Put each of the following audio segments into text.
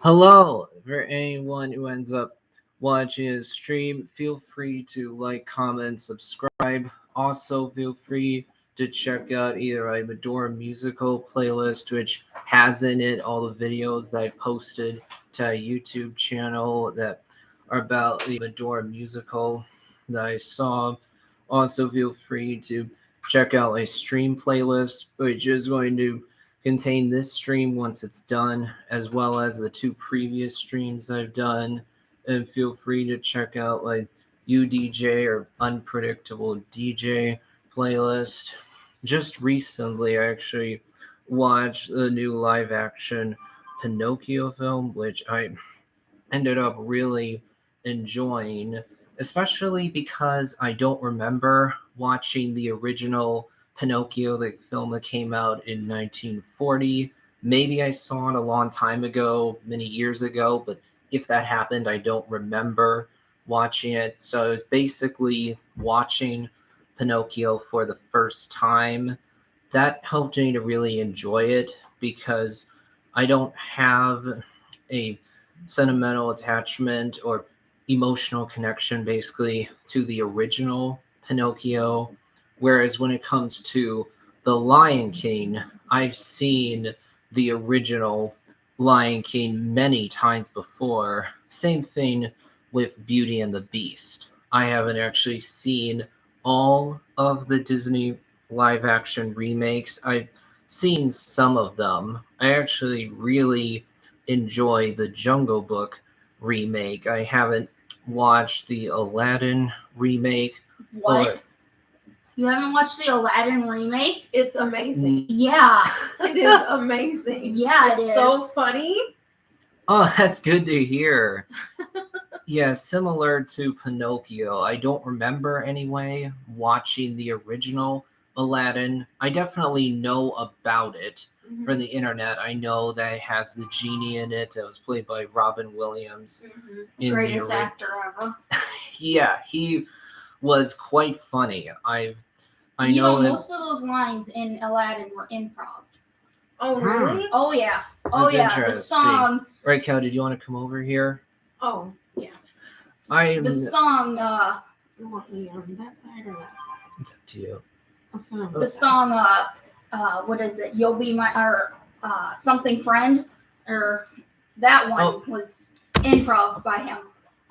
Hello, for anyone who ends up watching a stream, feel free to like, comment, subscribe. Also, feel free to check out either a Medora musical playlist, which has in it all the videos that I posted to a YouTube channel that are about the Medora musical that I saw. Also, feel free to check out a stream playlist, which is going to contain this stream once it's done, as well as the two previous streams I've done. And feel free to check out like UDJ or Unpredictable DJ playlist. Just recently, I actually watched the new live action Pinocchio film, which I ended up really enjoying, especially because I don't remember watching the original Pinocchio, the film that came out in 1940. Maybe I saw it a long time ago, many years ago, but if that happened, I don't remember watching it. So I was basically watching Pinocchio for the first time. That helped me to really enjoy it because I don't have a sentimental attachment or emotional connection basically to the original Pinocchio. Whereas when it comes to The Lion King, I've seen the original Lion King many times before. Same thing with Beauty and the Beast. I haven't actually seen all of the Disney live action remakes. I've seen some of them. I actually really enjoy the Jungle Book remake. I haven't watched the Aladdin remake. What? You haven't watched the Aladdin remake? It's amazing. Yeah. It is amazing. Yeah, it's so funny. Oh, that's good to hear. Yeah, similar to Pinocchio. I don't remember anyway watching the original Aladdin. I definitely know about it from the internet. I know that it has the genie in it. It was played by Robin Williams. Greatest actor ever. Yeah, he was quite funny. I You know most of those lines in Aladdin were improv. Oh, really? Oh, yeah. Oh, That's yeah. The interesting. song. Right, Cal, did you want to come over here? Oh, yeah. The song. You want me on that side or that side? It's up to you. The song. What is it? You'll be my or something friend, or that one was improv by him.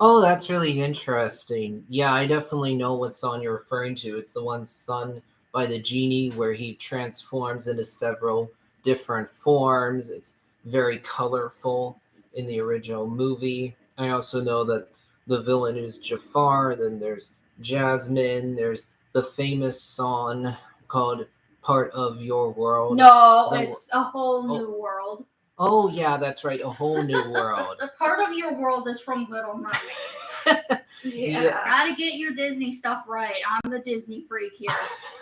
Oh, that's really interesting. Yeah, I definitely know what song you're referring to. It's the one sung by the genie where he transforms into several different forms. It's very colorful in the original movie. I also know that the villain is Jafar, then there's Jasmine, there's the famous song called Part of Your World. No, it's A Whole New World. Oh, yeah, that's right. A Whole New World. Part of Your World is from Little Mermaid. Yeah. Gotta get your Disney stuff right. I'm the Disney freak here.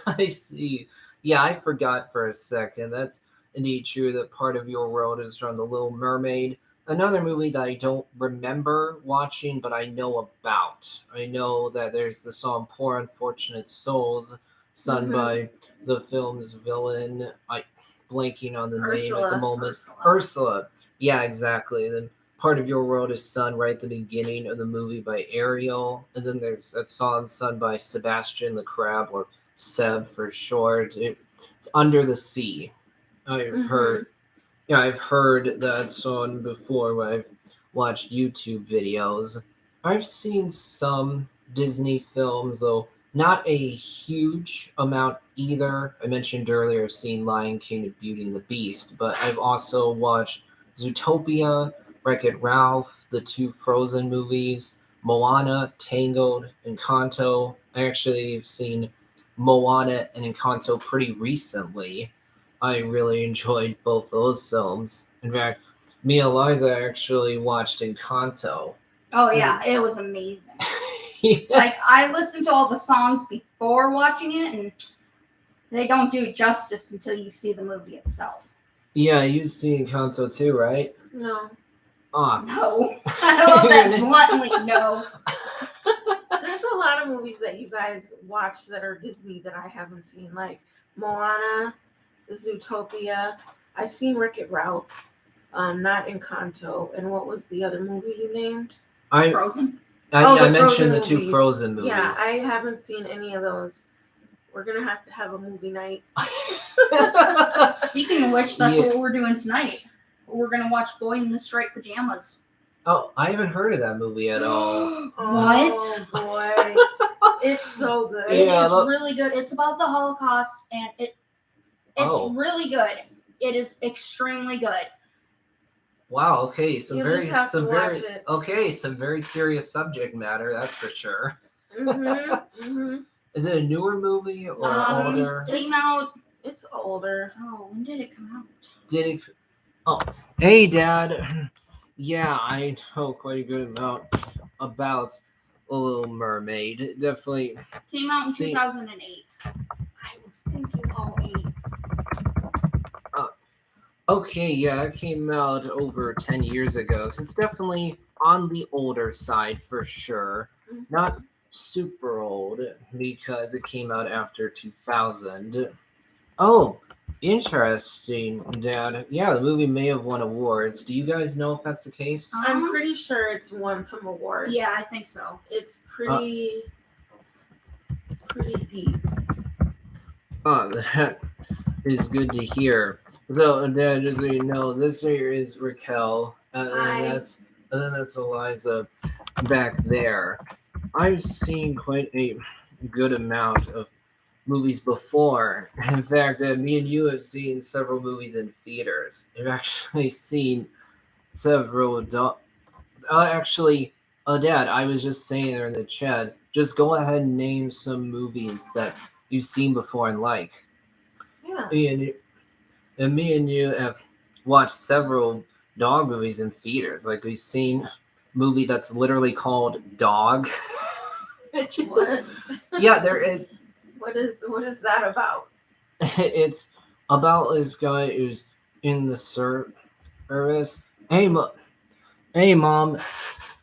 I see. Yeah, I forgot for a second. That's indeed true that Part of Your World is from The Little Mermaid. Another movie that I don't remember watching, but I know about. I know that there's the song Poor Unfortunate Souls, sung by the film's villain. I blanking on the name at the moment. Ursula. Yeah, exactly. And then Part of Your World is sung right at the beginning of the movie by Ariel. And then there's that song sung by Sebastian the Crab, or Seb for short. It's Under the Sea. I've heard that song before when I've watched YouTube videos. I've seen some Disney films, though not a huge amount either. I mentioned earlier seeing Lion King and Beauty and the Beast, but I've also watched Zootopia, Wreck-It Ralph, the two Frozen movies, Moana, Tangled, Encanto. I actually have seen Moana and Encanto pretty recently. I really enjoyed both those films. In fact, me and Eliza actually watched Encanto. Oh yeah, it was amazing. Yeah. Like, I listened to all the songs before watching it, and they don't do it justice until you see the movie itself. Yeah, you've seen Encanto too, right? No. No. I love that bluntly, no. There's a lot of movies that you guys watch that are Disney that I haven't seen, like Moana, Zootopia. I've seen Wreck-It Ralph. not Encanto. And what was the other movie you named? I Frozen. I the mentioned the Frozen two movies. Frozen movies. Yeah, I haven't seen any of those. We're gonna have to have a movie night. Speaking of which, that's Yeah. what we're doing tonight. We're gonna watch Boy in the Striped Pajamas. Oh, I haven't heard of that movie at all. What? Oh boy, it's so good. It Yeah, is look- really good. It's about the Holocaust, and it's Oh. really good. It is extremely good. Wow. Okay. Some You very just have some to very watch it. okay. Some very serious subject matter. That's for sure. Mm-hmm. Is it a newer movie or older? Came out. It's older. Oh, when did it come out? Did it? Oh, hey, Dad. Yeah, I know quite a good amount about a Little Mermaid. Definitely. Came out in See- 2008. I was thinking 08. Okay, yeah, it came out over 10 years ago. So it's definitely on the older side for sure. Not super old because it came out after 2000. Oh, interesting, Dad. Yeah, the movie may have won awards. Do you guys know if that's the case? I'm pretty sure it's won some awards. Yeah, I think so. It's pretty deep. Oh, that is good to hear. So, Dad, just so you know, this here is Raquel, Hi. and that's Eliza back there. I've seen quite a good amount of movies before. In fact, me and you have seen several movies in theaters. I've actually seen several. Actually, Dad, I was just saying there in the chat. Just go ahead and name some movies that you've seen before and like. Yeah. Me and you have watched several dog movies in theaters. Like we've seen a movie that's literally called Dog. What? Yeah, there is. What is that about? It's about this guy who's in the service. Hey, Mom.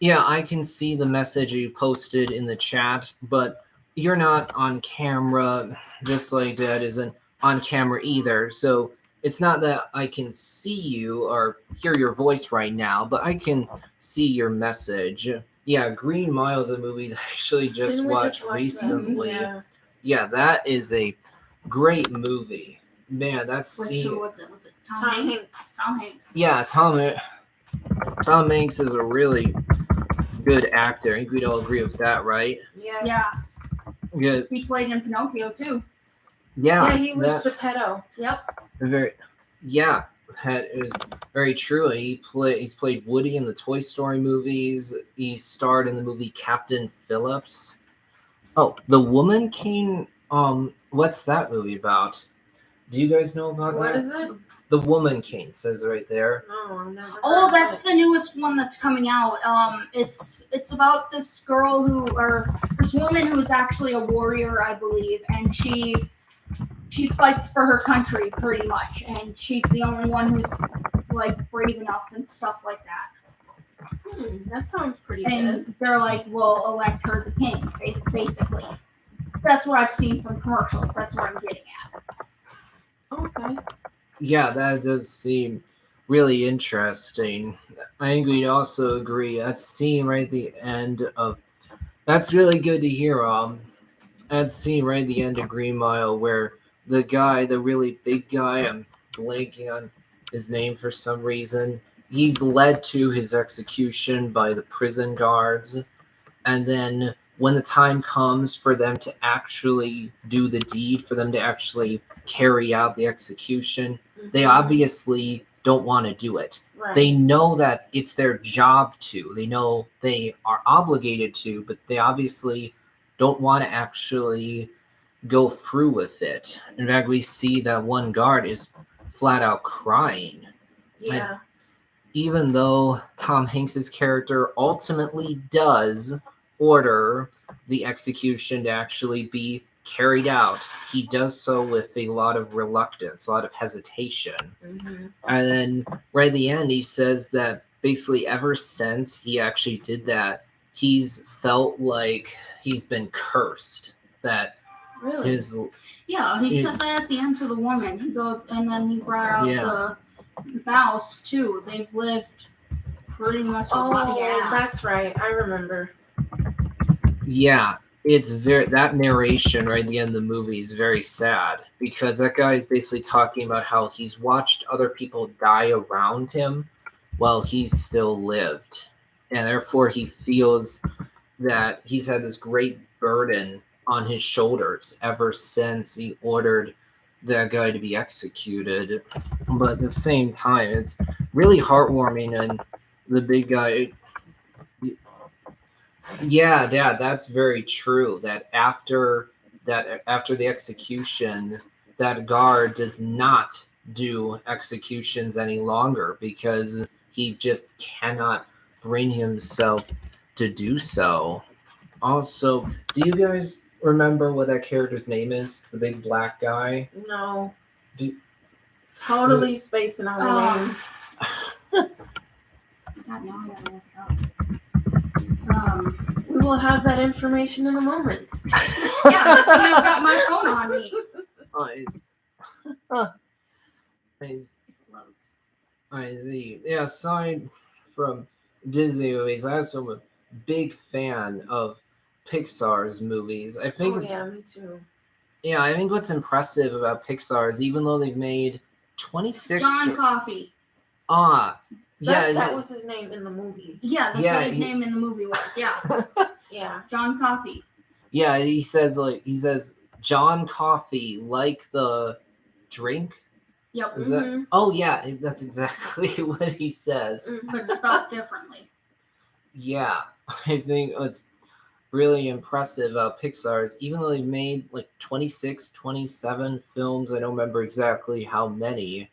Yeah, I can see the message you posted in the chat, but you're not on camera, just like Dad isn't on camera either. So it's not that I can see you or hear your voice right now, but I can see your message. Yeah, Green Mile is a movie that I actually just Didn't we watched watch that? recently. Yeah. Yeah, that is a great movie. Man, that's Wait, scene. who was it? Was it Tom Tom Hanks? Hanks. Tom Hanks. Yeah, Tom Hanks is a really good actor. I think we'd all agree with that, right? Yes. Yeah. Good. He played in Pinocchio too. Yeah, Yeah, he was that's Geppetto. Yep. very. Yeah, that is very true. He's played Woody in the Toy Story movies. He starred in the movie Captain Phillips. Oh, The Woman King. What's that movie about? Do you guys know about What that? is it? The Woman King says right there. No, I've never. Oh, heard that's of the newest one that's coming out. It's about this girl this woman who is actually a warrior, I believe, and she fights for her country pretty much, and she's the only one who's like brave enough and stuff like that. it. That sounds pretty good. And they're like, we'll elect her the king, basically. That's what I've seen from commercials. That's what I'm getting at. Okay. Yeah, that does seem really interesting. I think we'd also agree. That scene right at the end of that's really good to hear. That scene right at the end of Green Mile where the guy, the really big guy, I'm blanking on his name for some reason. He's led to his execution by the prison guards, and then when the time comes for them to actually do the deed, for them to actually carry out the execution, they Mhm. obviously don't want to do it. Right. They know that it's their job to. They know they are obligated to, but they obviously don't want to actually go through with it. In fact, we see that one guard is flat out crying. Yeah. Even though Tom Hanks's character ultimately does order the execution to actually be carried out, he does so with a lot of reluctance, a lot of hesitation. Mhm. And then right at the end, he says that basically ever since he actually did that, he's felt like he's been cursed. That Really. his Yeah, he It- said that at the end to the woman. He goes, and then he brought out Yeah. Mouse too. They've lived pretty much a lot. Oh, Yeah. that's right. I remember. Yeah, it's very that narration right at the end of the movie is very sad because that guy is basically talking about how he's watched other people die around him while he still lived, and therefore he feels that he's had this great burden on his shoulders ever since he ordered that guy to be executed. But at the same time, it's really heartwarming, and the big guy. Yeah, Dad, that's very true. After the execution, that guard does not do executions any longer because he just cannot bring himself to do so. Also, do you guys remember what that character's name is? The big black guy? No. Do- Totally spacing on the name. God, now I gotta look it up. We will have that information in a moment. Yeah, I've got my phone on me. I see. Yeah, aside from Disney movies, I also am a big fan of Pixar's movies. I think Oh yeah, me too. Yeah, I think what's impressive about Pixar is even though they've made 26 John Coffey. yeah, That was his name in the movie. Yeah, that's Yeah, what his name in the movie was. Yeah, Yeah. John Coffey. yeah, he says John Coffey like the drink. Yep, Is that? Oh yeah, that's exactly what he says. but spelled differently. Yeah, I think it's really impressive about Pixar is even though they made like 26, 27 films, I don't remember exactly how many.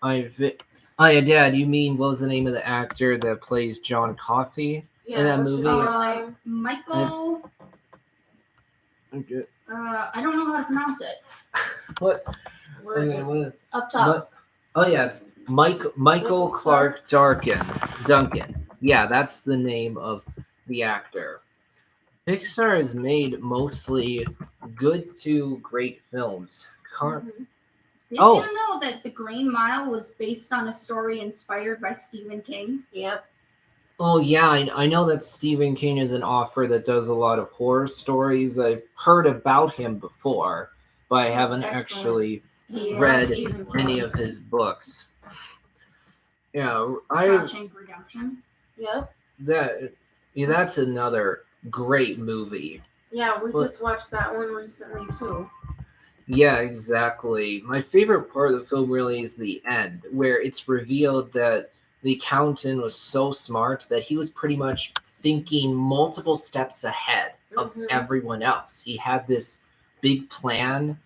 Oh yeah, Dad, you mean what was the name of the actor that plays John Coffey Yeah, in that what's his movie? name? Michael. I don't know how to pronounce it. What? Where is it? What? Up top. Oh yeah, it's Michael Clark Duncan. Yeah, that's the name of the actor. Pixar has made mostly good to great films. Did Oh. you know that The Green Mile was based on a story inspired by Stephen King? Yep. Oh yeah, I know that Stephen King is an author that does a lot of horror stories. I've heard about him before, but I haven't Excellent. actually Yeah, read Stephen King. any of his books. Yeah, Shawshank Redemption. Yep. that's another great movie. Yeah, we But- just watched that one recently too. Yeah, exactly. My favorite part of the film really is the end, where it's revealed that the accountant was so smart that he was pretty much thinking multiple steps ahead of Mhm. everyone else. He had this big plan.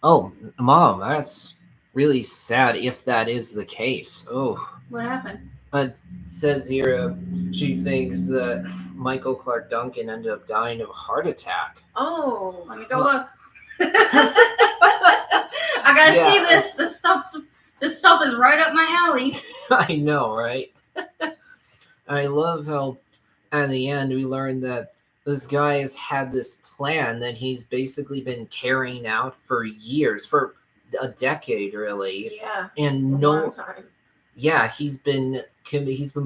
Oh, Mom, that's really sad if that is the case. Oh, What happened? it says here she thinks that Michael Clark Duncan ended up dying of a heart attack. Oh. Let me go look. I gotta Yeah. see this. This stuff is right up my alley. I know, right? I love how at the end we learn that this guy has had this plan that he's basically been carrying out for years, for a decade really. Yeah. And It's a long time. yeah, he's been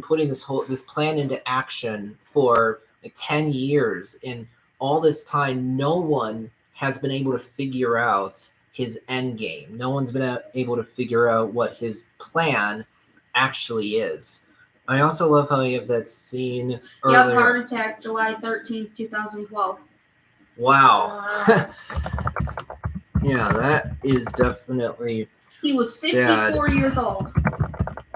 putting this plan into action for like 10 years, and all this time no one has been able to figure out his end game. No one's been able to figure out what his plan actually is. I also love how you have that scene Yep, earlier. heart attack, July 13th, 2012. Wow. Wow. Yeah, that is definitely He was Sad. 54 years old.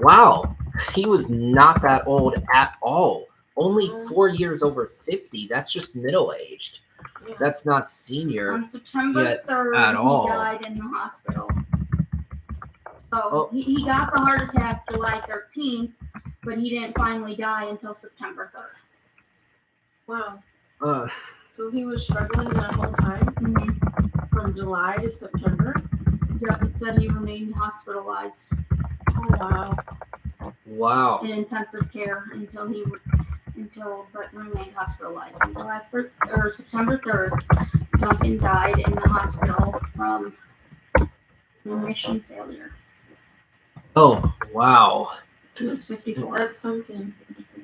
wow. He was not that old at all. Only Mhm. 4 years over 50. That's just middle-aged. Yeah. That's not senior. On September Yet 3rd, at all. he died in the hospital. So Oh. he got the heart attack July 13th, but he didn't finally die until September 3rd. Wow. Uh, So he was struggling that whole time from July to September. Yep, it said he remained hospitalized Oh wow. wow. in intensive care but remained hospitalized on September 3rd. Duncan died in the hospital from remission failure. Oh, wow. He was 54. That's something.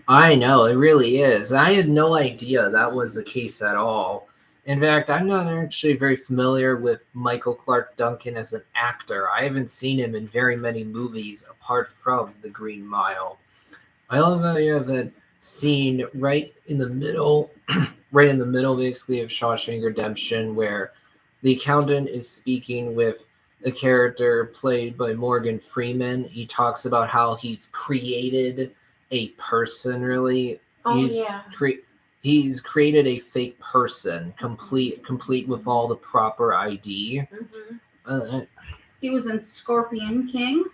I know, it really is. I had no idea that was the case at all. In fact, I'm not actually very familiar with Michael Clark Duncan as an actor. I haven't seen him in very many movies apart from The Green Mile. I love how you have that scene right in the middle, right in the middle, basically, of Shawshank Redemption, where the accountant is speaking with a character played by Morgan Freeman. He talks about how he's created a person, really. Oh He's yeah. he's created a fake person, complete with all the proper ID. Hmm. Uh, He was in Scorpion King.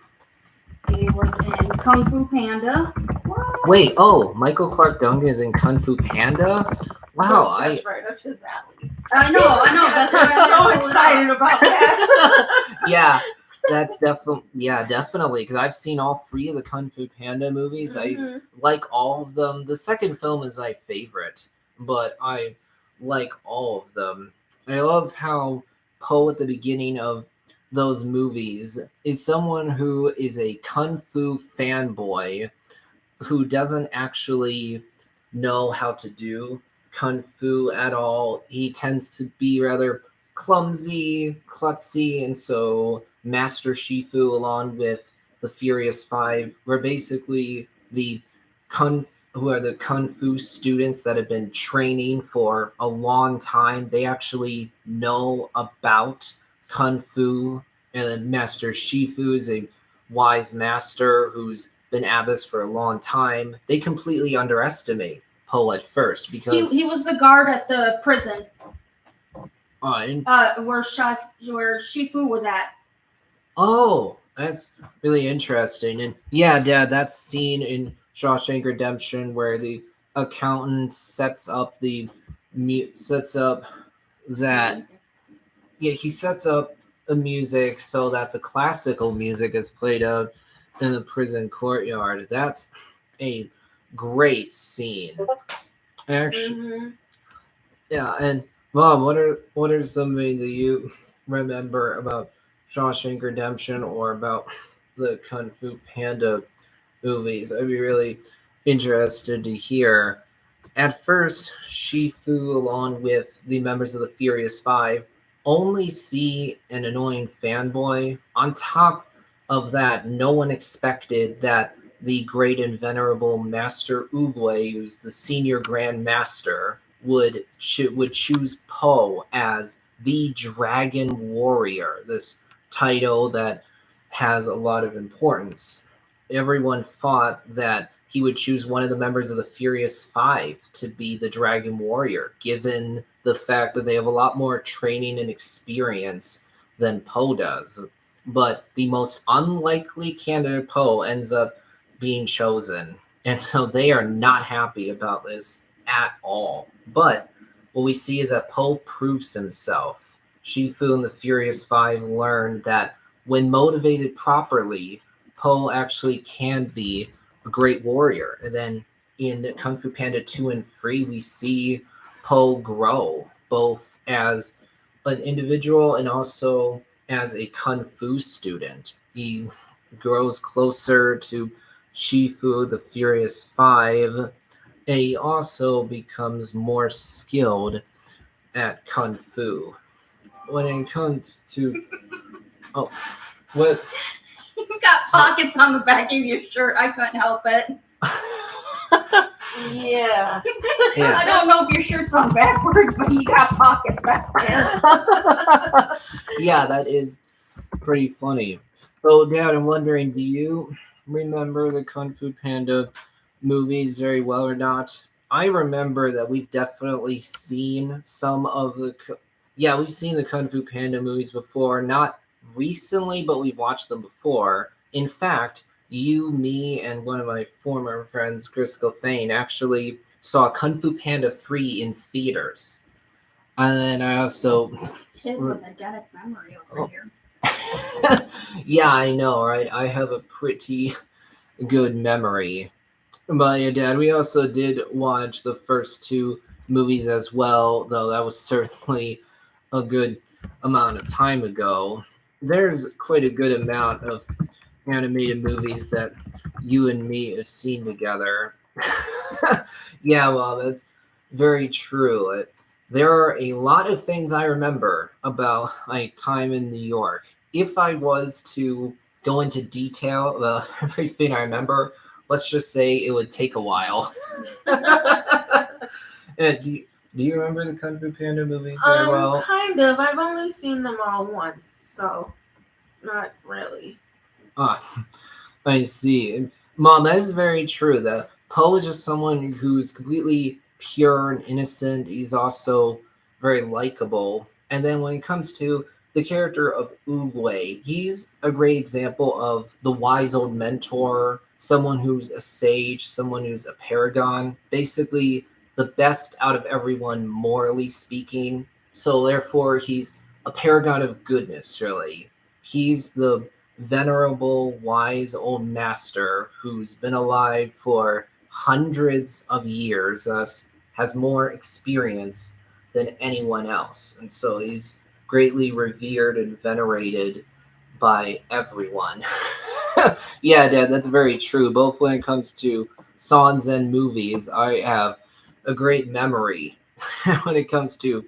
He was in Kung Fu Panda. Wait, oh, Michael Clark Duncan is in Kung Fu Panda? Wow, That's right up his alley. I know. That's why I'm so I excited about that. yeah, that's definitely because I've seen all three of the Kung Fu Panda movies. I Mhm. like all of them. The second film is my favorite, but I like all of them. I love how Poe at the beginning of those movies is someone who is a Kung Fu fanboy who doesn't actually know how to do kung fu at all. He tends to be rather clumsy, klutzy, and so Master Shifu, along with the Furious Five, were basically the who are the kung fu students that have been training for a long time. They actually know about kung fu, and Master Shifu is a wise master who's been at this for a long time. They completely underestimate Poe at first because he was the guard at the prison. and Where Shifu was at. oh, that's really interesting. And yeah, Dad, that scene in Shawshank Redemption where the accountant sets up that he sets up the music so that the classical music is played out in the prison courtyard. That's a great scene. Actually, Mhm. yeah. And Mom, what are some things that you remember about Shawshank Redemption or about the Kung Fu Panda movies? I'd be really interested to hear. At first, Shifu, along with the members of the Furious Five, only see an annoying fanboy. On top of that, no one expected that the great and venerable Master Oogway, who's the senior Grand Master, would choose Poe as the Dragon Warrior, this title that has a lot of importance. Everyone thought that he would choose one of the members of the Furious Five to be the Dragon Warrior, given the fact that they have a lot more training and experience than Poe does. But the most unlikely candidate, Poe, ends up being chosen. And so they are not happy about this at all. But what we see is that Poe proves himself. Shifu and the Furious Five learn that when motivated properly, Poe actually can be a great warrior. And then in Kung Fu Panda 2 and 3, we see Poe grow both as an individual and also as a Kung Fu student. He grows closer to Shifu, the Furious Five, and he also becomes more skilled at Kung Fu. When it comes to. Oh, what? You got pockets on the back of your shirt. I couldn't help it. Yeah. I Yeah. don't know if your shirt's on backwards, but you got pockets back there. Yeah, that is pretty funny. So, Dad, I'm wondering, do you remember the Kung Fu Panda movies very well or not? I remember that we've definitely seen some of the. Yeah, we've seen the Kung Fu Panda movies before. Not recently, but we've watched them before. In fact, you, me, and one of my former friends, Chris Gilfane, actually saw Kung Fu Panda 3 in theaters. And I also Kid with a genetic memory over here. yeah, I know, right? I have a pretty good memory. But yeah, Dad, we also did watch the first two movies as well, though that was certainly a good amount of time ago. There's quite a good amount of animated movies that you and me have seen together. Yeah, well, that's very true. There are a lot of things I remember about my time in New York. If I was to go into detail about everything I remember, let's just say it would take a while. Do you remember the Kung Fu Panda movies very well? Kind of. I've only seen them all once, so not really. Ah, I see. Mom, that is very true. That Poe is just someone who's completely pure and innocent. He's also very likable. And then when it comes to the character of Oogway, he's a great example of the wise old mentor, someone who's a sage, someone who's a paragon, basically the best out of everyone, morally speaking. So therefore, he's a paragon of goodness, really. He's the venerable, wise old master who's been alive for hundreds of years, thus has more experience than anyone else. And so he's greatly revered and venerated by everyone. Yeah, Dad, that's very true. Both when it comes to songs and movies, I have a great memory. When it comes to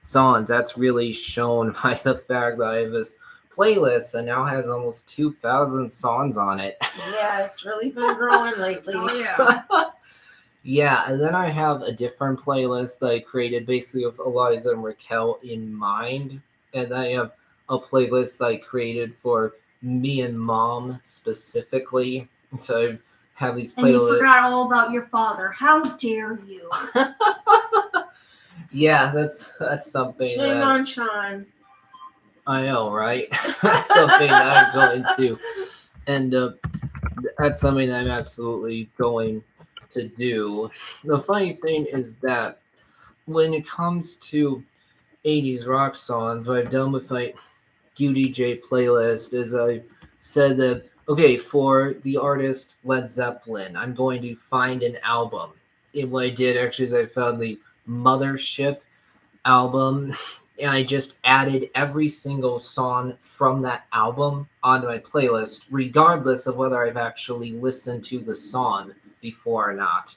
songs, that's really shown by the fact that I have this playlist that now has almost 2,000 songs on it. Yeah, it's really been growing lately. Oh yeah. Yeah, and then I have a different playlist that I created basically with Eliza and Raquel in mind. And then I have a playlist that I created for me and Mom specifically. So I have these And you playlists. forgot all about your father. How dare you? Yeah, that's something Shame that on Sean. I know, right? That's something that I'm going to end up. That's something that I'm absolutely going to do. The funny thing is that when it comes to 80s rock songs, what I've done with my QDJ playlist is I said that, okay, for the artist Led Zeppelin, I'm going to find an album. And what I did actually is I found the Mothership album, and I just added every single song from that album onto my playlist, regardless of whether I've actually listened to the song before or not.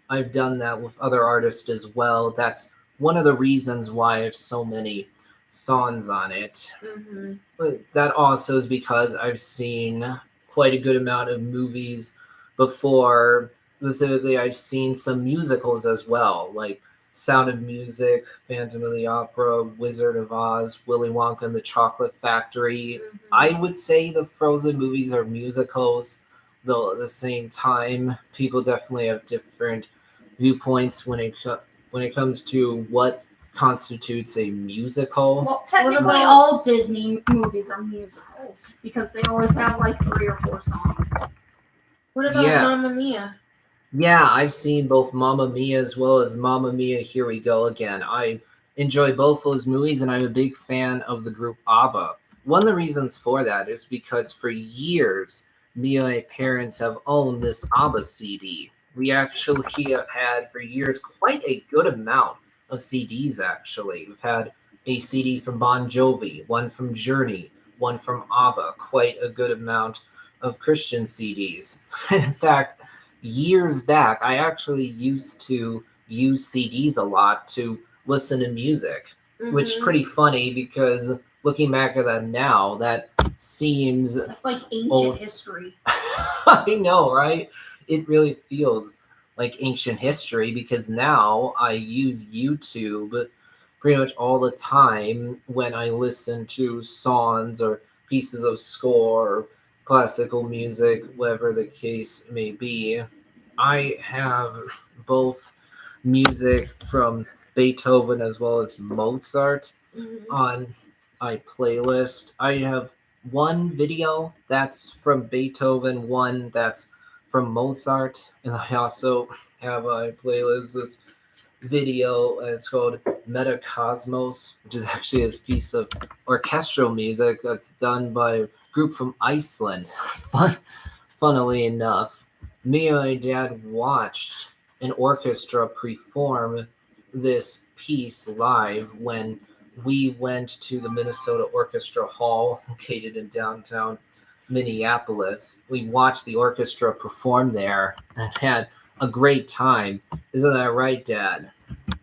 I've done that with other artists as well. That's one of the reasons why I have so many songs on it. Mm-hmm. But that also is because I've seen quite a good amount of movies before. Specifically, I've seen some musicals as well, like Sound of Music, Phantom of the Opera, Wizard of Oz, Willy Wonka and the Chocolate Factory. Mm-hmm. I would say the Frozen movies are musicals, though at the same time, people definitely have different viewpoints when it comes to what constitutes a musical. Well, technically, about- all Disney movies are musicals because they always have like 3 or 4 songs. What about Yeah. Mamma Mia? Yeah, I've seen both Mamma Mia as well as Mamma Mia, Here We Go Again. I enjoy both those movies, and I'm a big fan of the group ABBA. One of the reasons for that is because for years, me and my parents have owned this ABBA CD. We actually have had for years quite a good amount of CDs, actually. We've had a CD from Bon Jovi, one from Journey, one from ABBA, quite a good amount of Christian CDs. In fact, years back, I actually used to use CDs a lot to listen to music, which is Mhm. pretty funny because looking back at that now, that seems That's like ancient Old. history. I know, right? It really feels like ancient history because now I use YouTube pretty much all the time when I listen to songs or pieces of score or classical music, whatever the case may be. I have both music from Beethoven as well as Mozart Mhm. on my playlist. I have one video that's from Beethoven, one that's from Mozart, and I also have a playlist this video. It's called Metacosmos, which is actually this piece of orchestral music that's done by a group from Iceland. Funnily enough, me and my dad watched an orchestra perform this piece live when we went to the Minnesota Orchestra Hall located in downtown Minneapolis. We watched the orchestra perform there and had a great time. Isn't that right, Dad?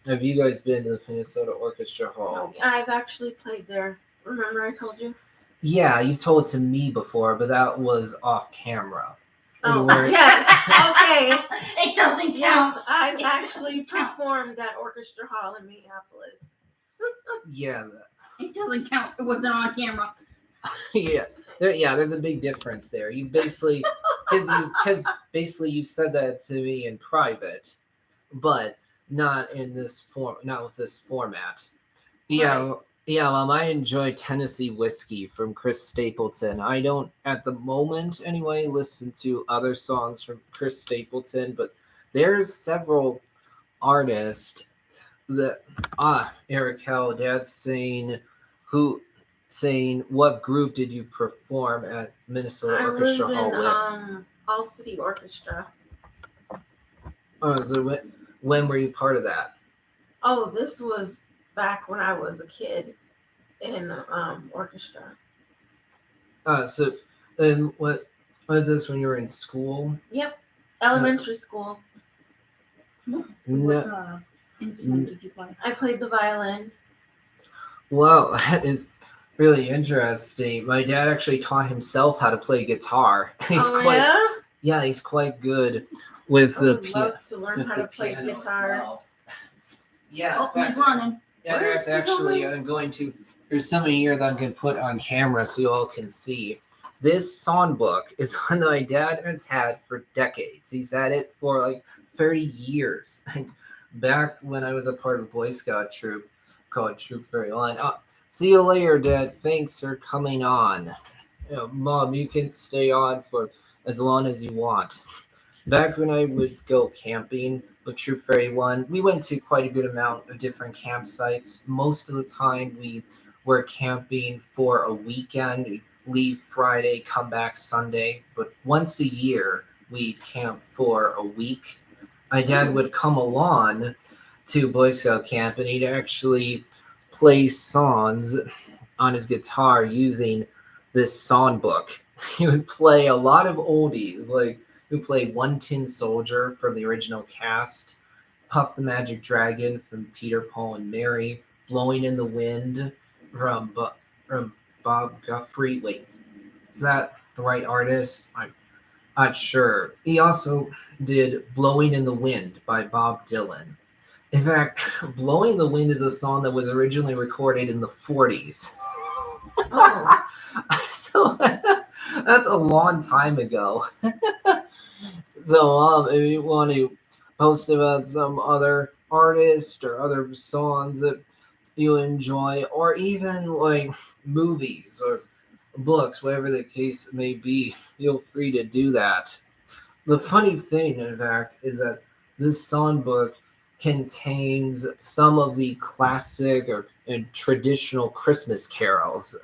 Have you guys been to the Minnesota Orchestra Hall? No, I've actually played there. Remember I told you? Yeah, you've told it to me before, but that was off camera. Oh, We weren't- yes. Okay. It doesn't count. Yes, I've It actually doesn't count. performed at Orchestra Hall in Minneapolis. Yeah, It doesn't count. It wasn't on camera. there's a big difference there. You basically, because basically you said that to me in private, but not in this form, not with this format. Yeah, yeah. I enjoy Tennessee Whiskey from Chris Stapleton. I don't, at the moment anyway, listen to other songs from Chris Stapleton, but there's several artists that Eric Hell, Dad's saying what group did you perform at Minnesota I was Orchestra Hall with? in All City Orchestra. Oh, so when were you part of that? Oh, this was back when I was a kid in orchestra. So then what was this when you were in school? Yep, elementary school. No. What instrument did you play? I played the violin. Well, that is really interesting. My dad actually taught himself how to play guitar. He's quite good with I the would love to learn how to play piano as guitar. well. Yeah, Oh, he's running. yeah, there's actually there's something here that I'm going to put on camera so you all can see. This songbook is one that my dad has had for decades. He's had it for like 30 years. Back when I was a part of a Boy Scout troop called Troop 31. See you later, Dad. Thanks for coming on. Mom, you can stay on for as long as you want. Back when I would go camping with Troop 31, we went to quite a good amount of different campsites. Most of the time, we were camping for a weekend. We'd leave Friday, come back Sunday. But once a year, we'd camp for a week. My dad would come along to Boy Scout camp, and he'd actually play songs on his guitar using this songbook. He would play a lot of oldies, like he would play One Tin Soldier from the original cast, Puff the Magic Dragon from Peter, Paul, and Mary, Blowing in the Wind from Bob Guthrie. Wait, is that the right artist? I'm not sure. He also did Blowing in the Wind by Bob Dylan. In fact, Blowing in the Wind is a song that was originally recorded in the 40s. Oh, So that's a long time ago. So if you want to post about some other artist or other songs that you enjoy, or even like movies or books, whatever the case may be, feel free to do that. The funny thing, in fact, is that this songbook contains some of the classic and traditional Christmas carols.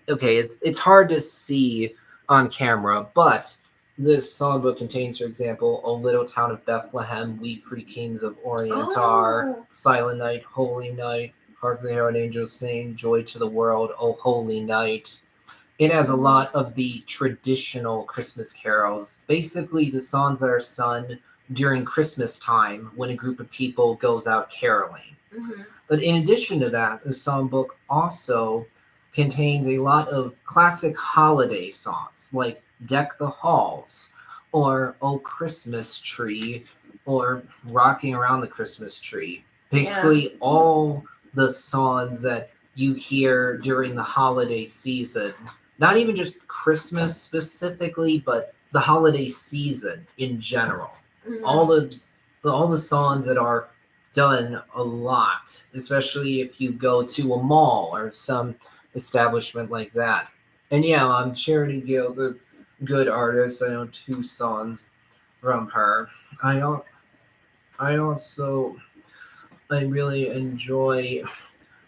Okay, it's hard to see on camera, but this songbook contains, for example, O Little Town of Bethlehem, We Free Kings of Orient Are, Oh. Silent Night, Holy Night, Hark the Herald Angels Sing, Joy to the World, O Holy Night. It has a lot of the traditional Christmas carols, basically the songs that are sung during Christmas time when a group of people goes out caroling. Mm-hmm. But in addition to that, the songbook also contains a lot of classic holiday songs like Deck the Halls or Oh Christmas Tree or Rocking Around the Christmas Tree. Basically all the songs that you hear during the holiday season. Not even just Christmas specifically, but the holiday season in general. Mm-hmm. All the songs that are done a lot, especially if you go to a mall or some establishment like that. And yeah, Charity Gale's a good artist. I know 2 songs from her. I really enjoy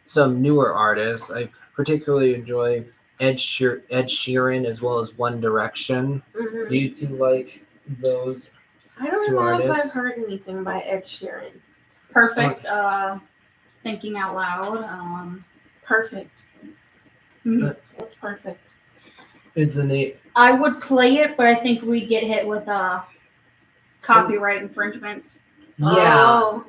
some newer artists. I particularly enjoy Ed Sheeran as well as One Direction. Mm-hmm. Do you 2 like those? I don't 2 know if artists? I've heard anything by Ed Sheeran. Perfect. Thinking out loud. Perfect. Mhm. What's perfect? It's a neat. I would play it, but I think we'd get hit with copyright infringements. Yeah, Oh,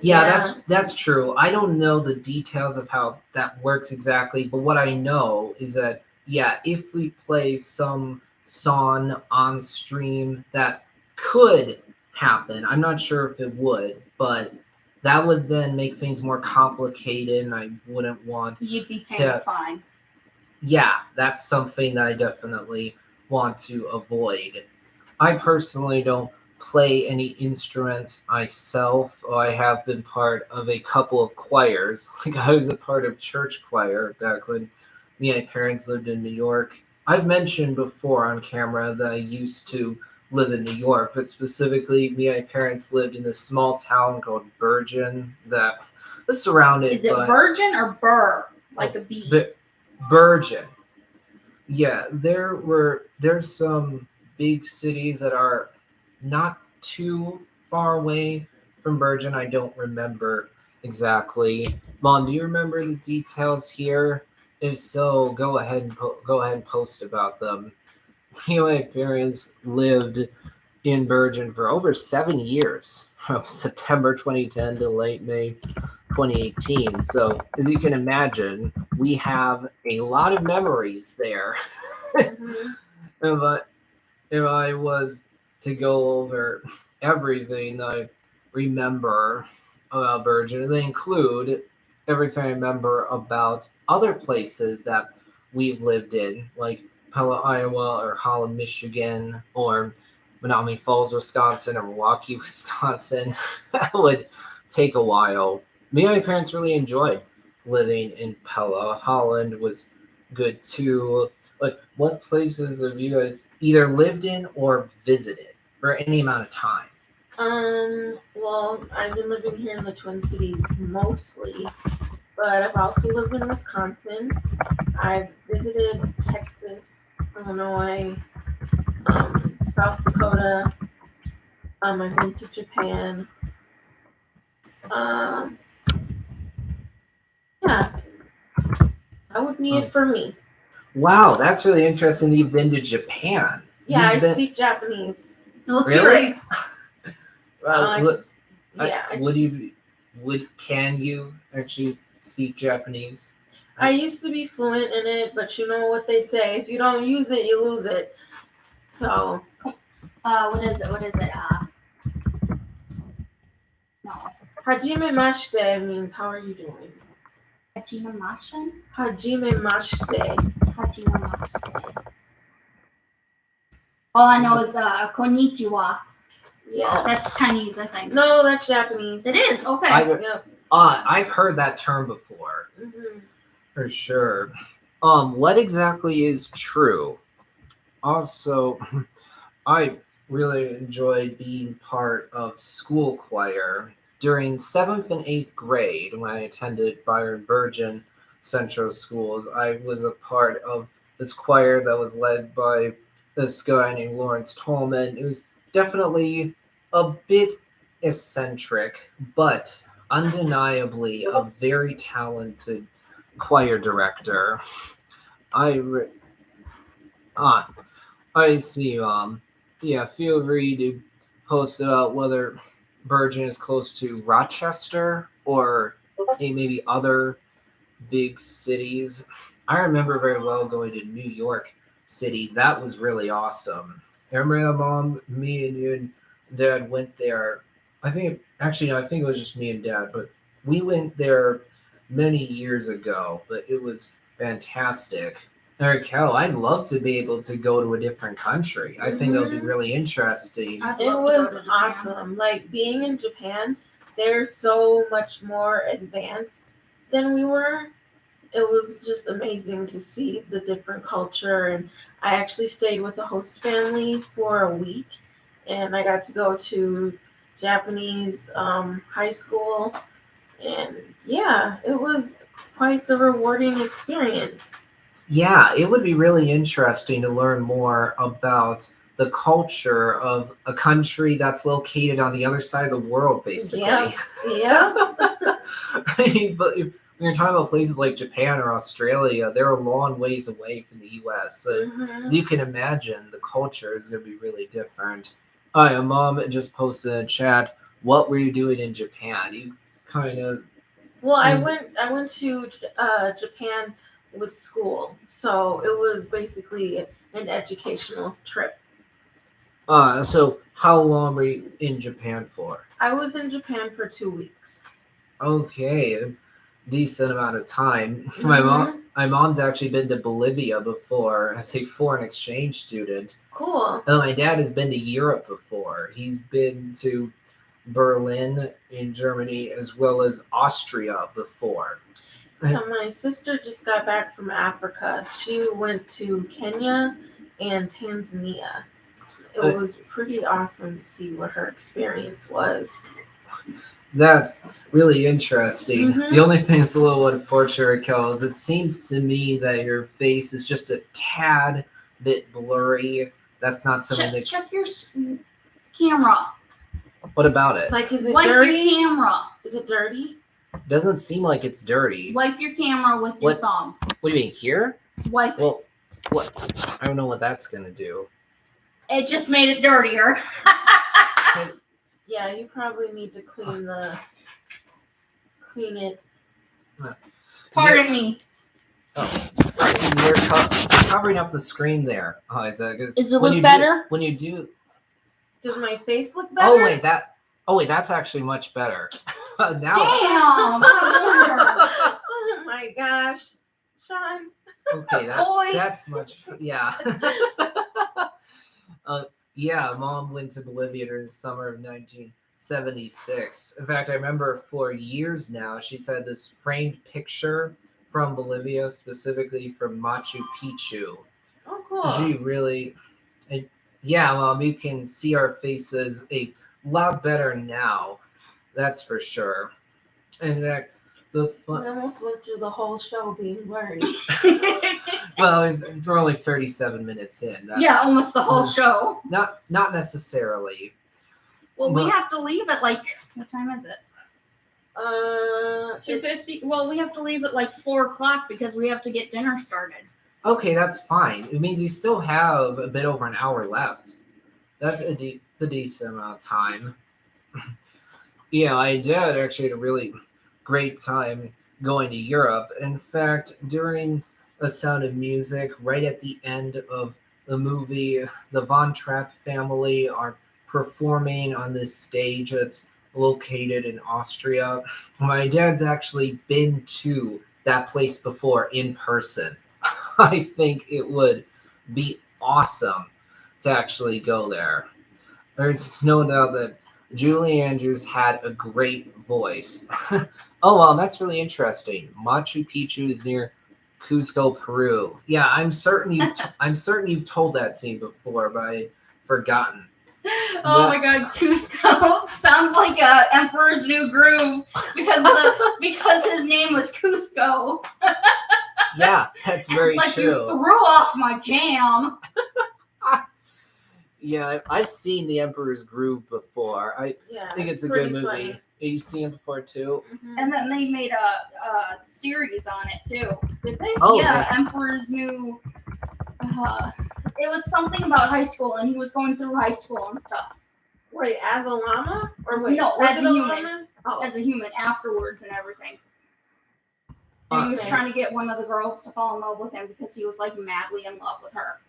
that's true. I don't know the details of how that works exactly, but what I know is that yeah, if we play some song on stream, that could happen. I'm not sure if it would, but that would then make things more complicated, and I wouldn't want. You'd be paying a fine. Yeah, that's something that I definitely want to avoid. I personally don't play any instruments myself. I have been part of a couple of choirs. Like I was a part of church choir back when me and my parents lived in New York. I've mentioned before on camera that I used to live in New York, but specifically me and my parents lived in this small town called Bergen that is surrounded Is it by Virgin or Burr? Like a bee? Bergen. Yeah, there's some big cities that are not too far away from Bergen. I don't remember exactly. Mom, do you remember the details here? If so, go ahead and go ahead and post about them. Me and my parents lived in Bergen for over 7 years, from September 2010 to late May 2018. So, as you can imagine, we have a lot of memories there. Mhm. If I was to go over everything I remember about Bergen, they include everything I remember about other places that we've lived in, like Pella, Iowa, or Holland, Michigan, or Menominee Falls, Wisconsin, or Milwaukee, Wisconsin. That would take a while. Me and my parents really enjoyed living in Pella. Holland was good too. Like, what places have you guys either lived in or visited for any amount of time? Well, I've been living here in the Twin Cities mostly, but I've also lived in Wisconsin. I've visited Texas, Illinois, South Dakota. I've been to Japan. Yeah, that would be it for me. Wow, that's really interesting. You've been to Japan. Yeah, You've I been- speak Japanese. Let's hear Really? it. Can you actually speak Japanese? I used to be fluent in it, but you know what they say: if you don't use it, you lose it. So, What is it? No. Hajime Mashite means how are you doing? Hajime Mashin? Hajime Mashite. Hajime Mashin. All I know is konnichiwa. Yeah. That's Chinese, I think. No, that's Japanese. It is, okay. Yep. I've heard that term before, Mhm. for sure. What exactly is true? Also, I really enjoyed being part of school choir during 7th and 8th grade when I attended Byron Bergen Central Schools. I was a part of this choir that was led by this guy named Lawrence Tolman. It was definitely a bit eccentric, but undeniably a very talented choir director. I see. Yeah, feel free to post about whether Bergen is close to Rochester or maybe other big cities. I remember very well going to New York City. That was really awesome. I remember Mom, me, and you and Dad went there. I think it was just me and Dad, but we went there many years ago. But it was fantastic. Eric, I'd love to be able to go to a different country. I think that would be really interesting. I'd It love to was go to Japan. awesome. Like being in Japan, they're so much more advanced than we were. It was just amazing to see the different culture. And I actually stayed with a host family for a week, and I got to go to Japanese high school. And yeah, it was quite the rewarding experience. Yeah, it would be really interesting to learn more about the culture of a country that's located on the other side of the world, basically. Yeah. Yeah. I mean, but when you're talking about places like Japan or Australia, they're a long ways away from the U.S. So Mhm. you can imagine the culture is going to be really different. All right, Mom just posted in the chat. What were you doing in Japan? You kind of Well, I Mm. went to Japan with school, so it was basically an educational trip. So how long were you in Japan for? I was in Japan for 2 weeks. Okay, a decent amount of time. Mhm. My mom's actually been to Bolivia before as a foreign exchange student. Cool. And my dad has been to Europe before. He's been to Berlin in Germany as well as Austria before. Yeah, my sister just got back from Africa. She went to Kenya and Tanzania. It Uh, was pretty awesome to see what her experience was. That's really interesting. Mhm. The only thing that's a little unfortunate, Raquel, is it seems to me that your face is just a tad bit blurry. That's not something that. Check your camera. What about it? Like, is it Wipe dirty? your camera. Is it dirty? Doesn't seem like it's dirty. Wipe your camera with your What? thumb. What do you mean here? Wipe it. Well, what? I don't know what that's gonna do. It just made it dirtier. Yeah, you probably need to clean it. Pardon me. You're covering up the screen there. Oh, is that? Does it look better? When you do. Does my face look better? Oh wait, that's actually much better. Now. Damn! I Oh my gosh, Sean. Okay, Boy. that's much. Yeah. Yeah, Mom went to Bolivia during the summer of 1976. In fact, I remember for years now, she's had this framed picture from Bolivia, specifically from Machu Picchu. Oh, cool. She really, and yeah, Mom, you can see our faces a lot better now. That's for sure. In fact, the We fun. almost went through the whole show being worried. Well, we're only 37 minutes in. That's Yeah, almost the whole show. not necessarily. Well, we But- have to leave at like, what time is it? 2:50. Well, we have to leave at like 4:00 because we have to get dinner started. Okay, that's fine. It means you still have a bit over an hour left. That's a decent amount of time. Yeah, I did actually had a really great time going to Europe. In fact, during A Sound of Music, right at the end of the movie, the Von Trapp family are performing on this stage that's located in Austria. My dad's actually been to that place before in person. I think it would be awesome to actually go there. There's no doubt that Julie Andrews had a great voice. Oh well, that's really interesting. Machu Picchu is near Cusco, Peru. Yeah, I'm certain you've told that to me before, but I'd forgotten. Oh my God, Cusco sounds like Emperor's New Groove because his name was Cusco. Yeah, that's very it's like true. you threw off my jam. Yeah, I've seen The Emperor's Groove before. I Yeah, think it's a pretty good movie. funny. You've seen it before too? Mhm. And then they made a series on it too. Did they? Oh, yeah, Emperor's New. It was something about high school, and he was going through high school and stuff Wait, as a llama? Or wait, No, was as it a a human. llama? Oh, as a human afterwards and everything. And he was Okay. trying to get one of the girls to fall in love with him because he was like madly in love with her.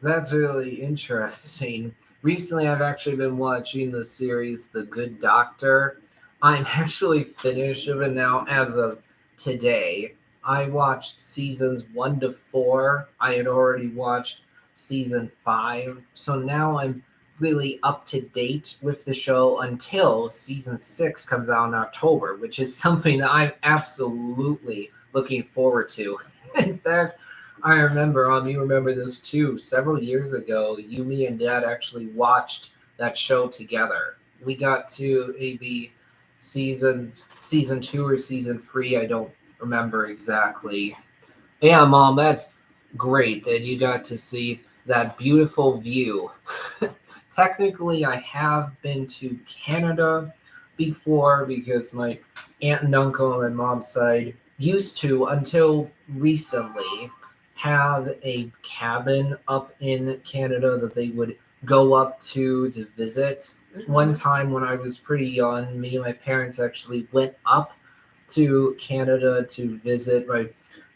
That's really interesting. Recently, I've actually been watching the series The Good Doctor. I'm actually finished with it now as of today. I watched seasons 1 to 4. I had already watched season 5. So now I'm really up to date with the show until season 6 comes out in October, which is something that I'm absolutely looking forward to. In fact, I remember, you remember this too, several years ago, me and Dad actually watched that show together. We got to maybe season 2 or season 3, I don't remember exactly. Yeah, Mom, that's great that you got to see that beautiful view. Technically, I have been to Canada before because my aunt and uncle on my mom's side used to, until recently, have a cabin up in Canada that they would go up to visit. One time when I was pretty young, me and my parents actually went up to Canada to visit my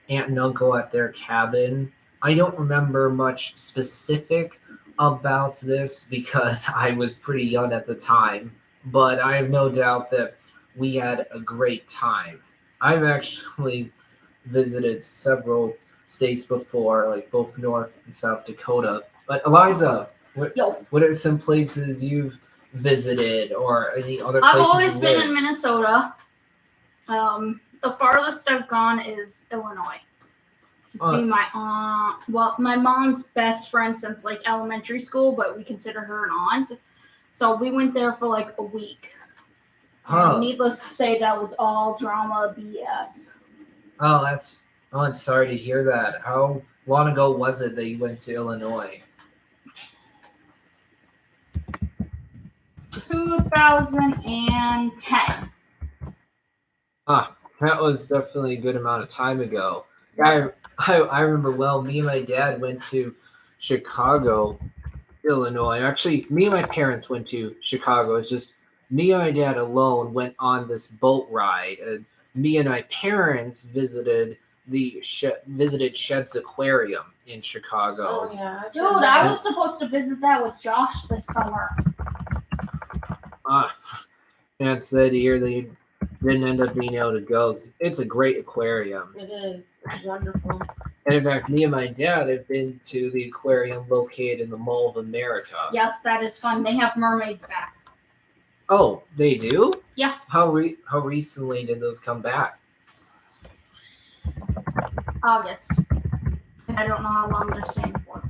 aunt and uncle at their cabin. I don't remember much specific about this because I was pretty young at the time, but I have no doubt that we had a great time. I've actually visited several states before, like both North and South Dakota. But Eliza, Yo. what are some places you've visited or any other I've places always you been in lived? Minnesota. The farthest I've gone is Illinois to see my aunt. Well, my mom's best friend since like elementary school, but we consider her an aunt. So we went there for like a week. Huh. Needless to say, that was all drama BS. I'm sorry to hear that. How long ago was it that you went to Illinois? 2010. That was definitely a good amount of time ago. I remember well, me and my dad went to Chicago, Illinois. Actually, me and my parents went to Chicago. It's just me and my dad alone went on this boat ride. And me and my parents visited visited Shed's Aquarium in Chicago. Oh yeah, Dude, I was supposed to visit that with Josh this summer. And it's sad to hear that you didn't end up being able to go. It's a great aquarium. It is. It's wonderful. And in fact, me and my dad have been to the aquarium located in the Mall of America. Yes, that is fun. They have mermaids back. Oh, they do? Yeah. How recently did those come back? August. And I don't know how long they're staying for.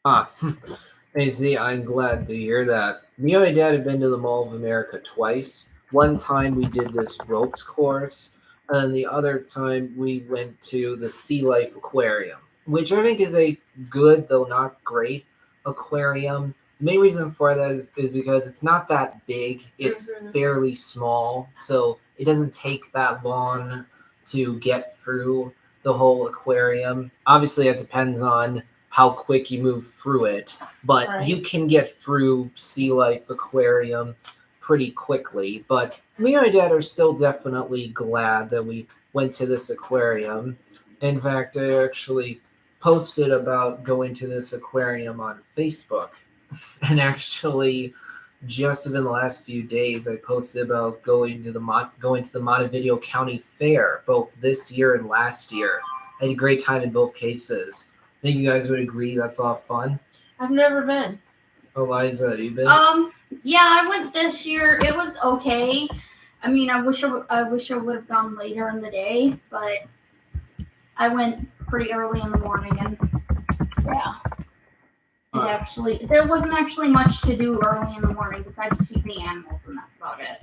I see. I'm glad to hear that. Me and my dad have been to the Mall of America twice. One time we did this ropes course, and the other time we went to the Sea Life Aquarium, which I think is a good, though not great, aquarium. The main reason for that is because it's not that big. It's fairly small, so it doesn't take that long to get through the whole aquarium. Obviously, it depends on how quick you move through it, but you can get through Sea Life Aquarium pretty quickly. But me and my dad are still definitely glad that we went to this aquarium. In fact, I actually posted about going to this aquarium on Facebook, and actually just within the last few days I posted about going to the Montevideo County Fair both this year and last year. I had a great time in both cases. I think you guys would agree that's a lot of fun. I've never been. Eliza, have you been? Yeah, I went this year. It was okay. I mean, I wish I would have gone later in the day, but I went pretty early in the morning, and yeah. There wasn't actually much to do early in the morning besides see the animals, and that's about it.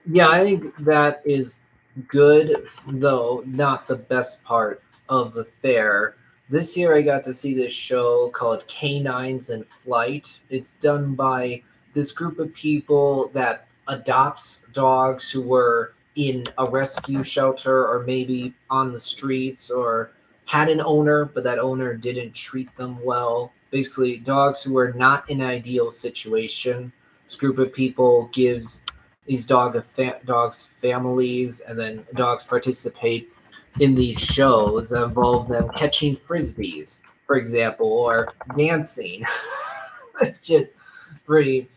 Yeah, I think that is good, though not the best part of the fair. This year I got to see this show called Canines in Flight. It's done by this group of people that adopts dogs who were in a rescue shelter or maybe on the streets or had an owner, but that owner didn't treat them well. Basically, dogs who were not in an ideal situation. This group of people gives these dogs families, and then dogs participate in these shows that involve them catching frisbees, for example, or dancing. It's just pretty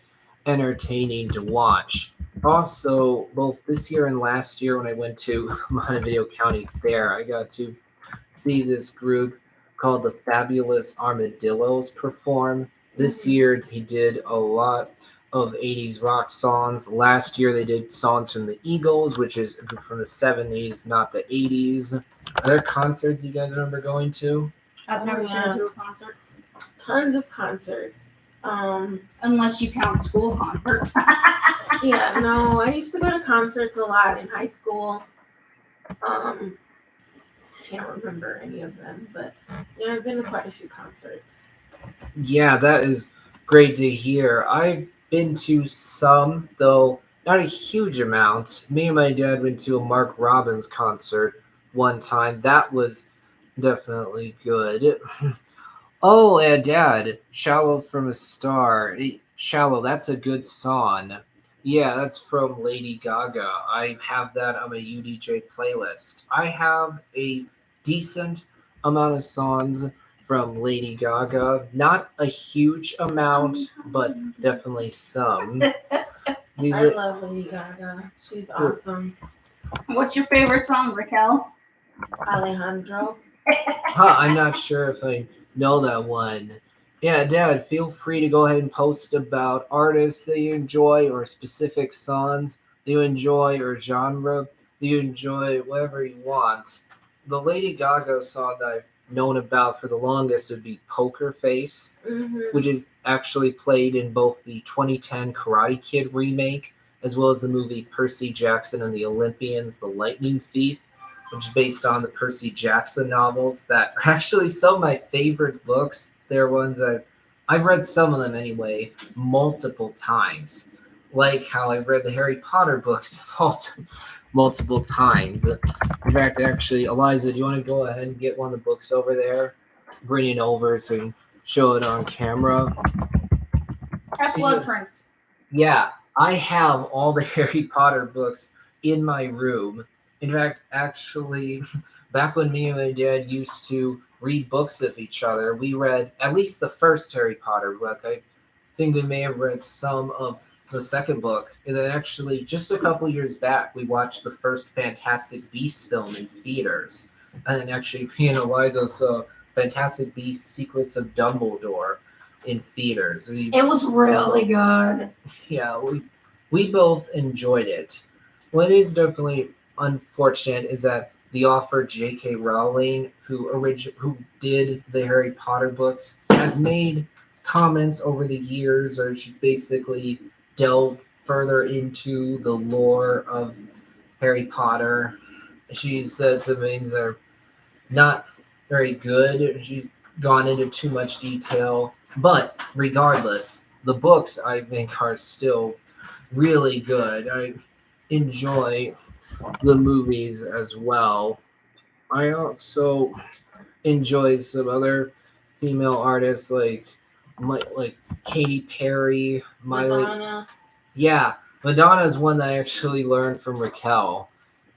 entertaining to watch. Also, both this year and last year when I went to Montevideo County Fair, I got to see this group called the Fabulous Armadillos perform. This year they did a lot of 80s rock songs. Last year they did songs from the Eagles, which is a group from the 70s, not the 80s. Are there concerts you guys remember going to? I've never been to a concert. Tons of concerts. Unless you count school concerts. Yeah, no, I used to go to concerts a lot in high school. Can't remember any of them, but yeah, I've been to quite a few concerts. Yeah, that is great to hear. I been to some, though not a huge amount. Me and my dad went to a Mark Robbins concert one time. That was definitely good. Oh, Dad, "Shallow from a Star." Shallow, that's a good song. Yeah, that's from Lady Gaga. I have that on my UDJ playlist. I have a decent amount of songs from Lady Gaga. Not a huge amount, but definitely some. We I li- love Lady Gaga. She's awesome. What's your favorite song, Raquel? Alejandro. I'm not sure if I know that one. Yeah, Dad, feel free to go ahead and post about artists that you enjoy or specific songs that you enjoy or genre that you enjoy, whatever you want. The Lady Gaga song that I've known about for the longest would be Poker Face, which is actually played in both the 2010 Karate Kid remake as well as the movie Percy Jackson and the Olympians, The Lightning Thief, which is based on the Percy Jackson novels that are actually some of my favorite books. They're ones that I've read some of them anyway, multiple times. Like how I've read the Harry Potter books multiple times. In fact, actually, Eliza, do you want to go ahead and get one of the books over there? Bring it over so you can show it on camera. Have blood prints. Yeah, I have all the Harry Potter books in my room. In fact, actually, back when me and my dad used to read books of each other, we read at least the first Harry Potter book. I think we may have read some of the second book. And then actually, just a couple years back, we watched the first Fantastic Beasts film in theaters. And then actually, me and Eliza saw Fantastic Beasts Secrets of Dumbledore in theaters. It was really good. Yeah, we both enjoyed it. What is definitely unfortunate is that the author J.K. Rowling, who did the Harry Potter books, has made comments over the years, or she basically delved further into the lore of Harry Potter. She said some things that are not very good. She's gone into too much detail. But regardless, the books I think are still really good. I enjoy the movies as well. I also enjoy some other female artists like Katy Perry, Miley. Madonna. Yeah, Madonna is one that I actually learned from Raquel.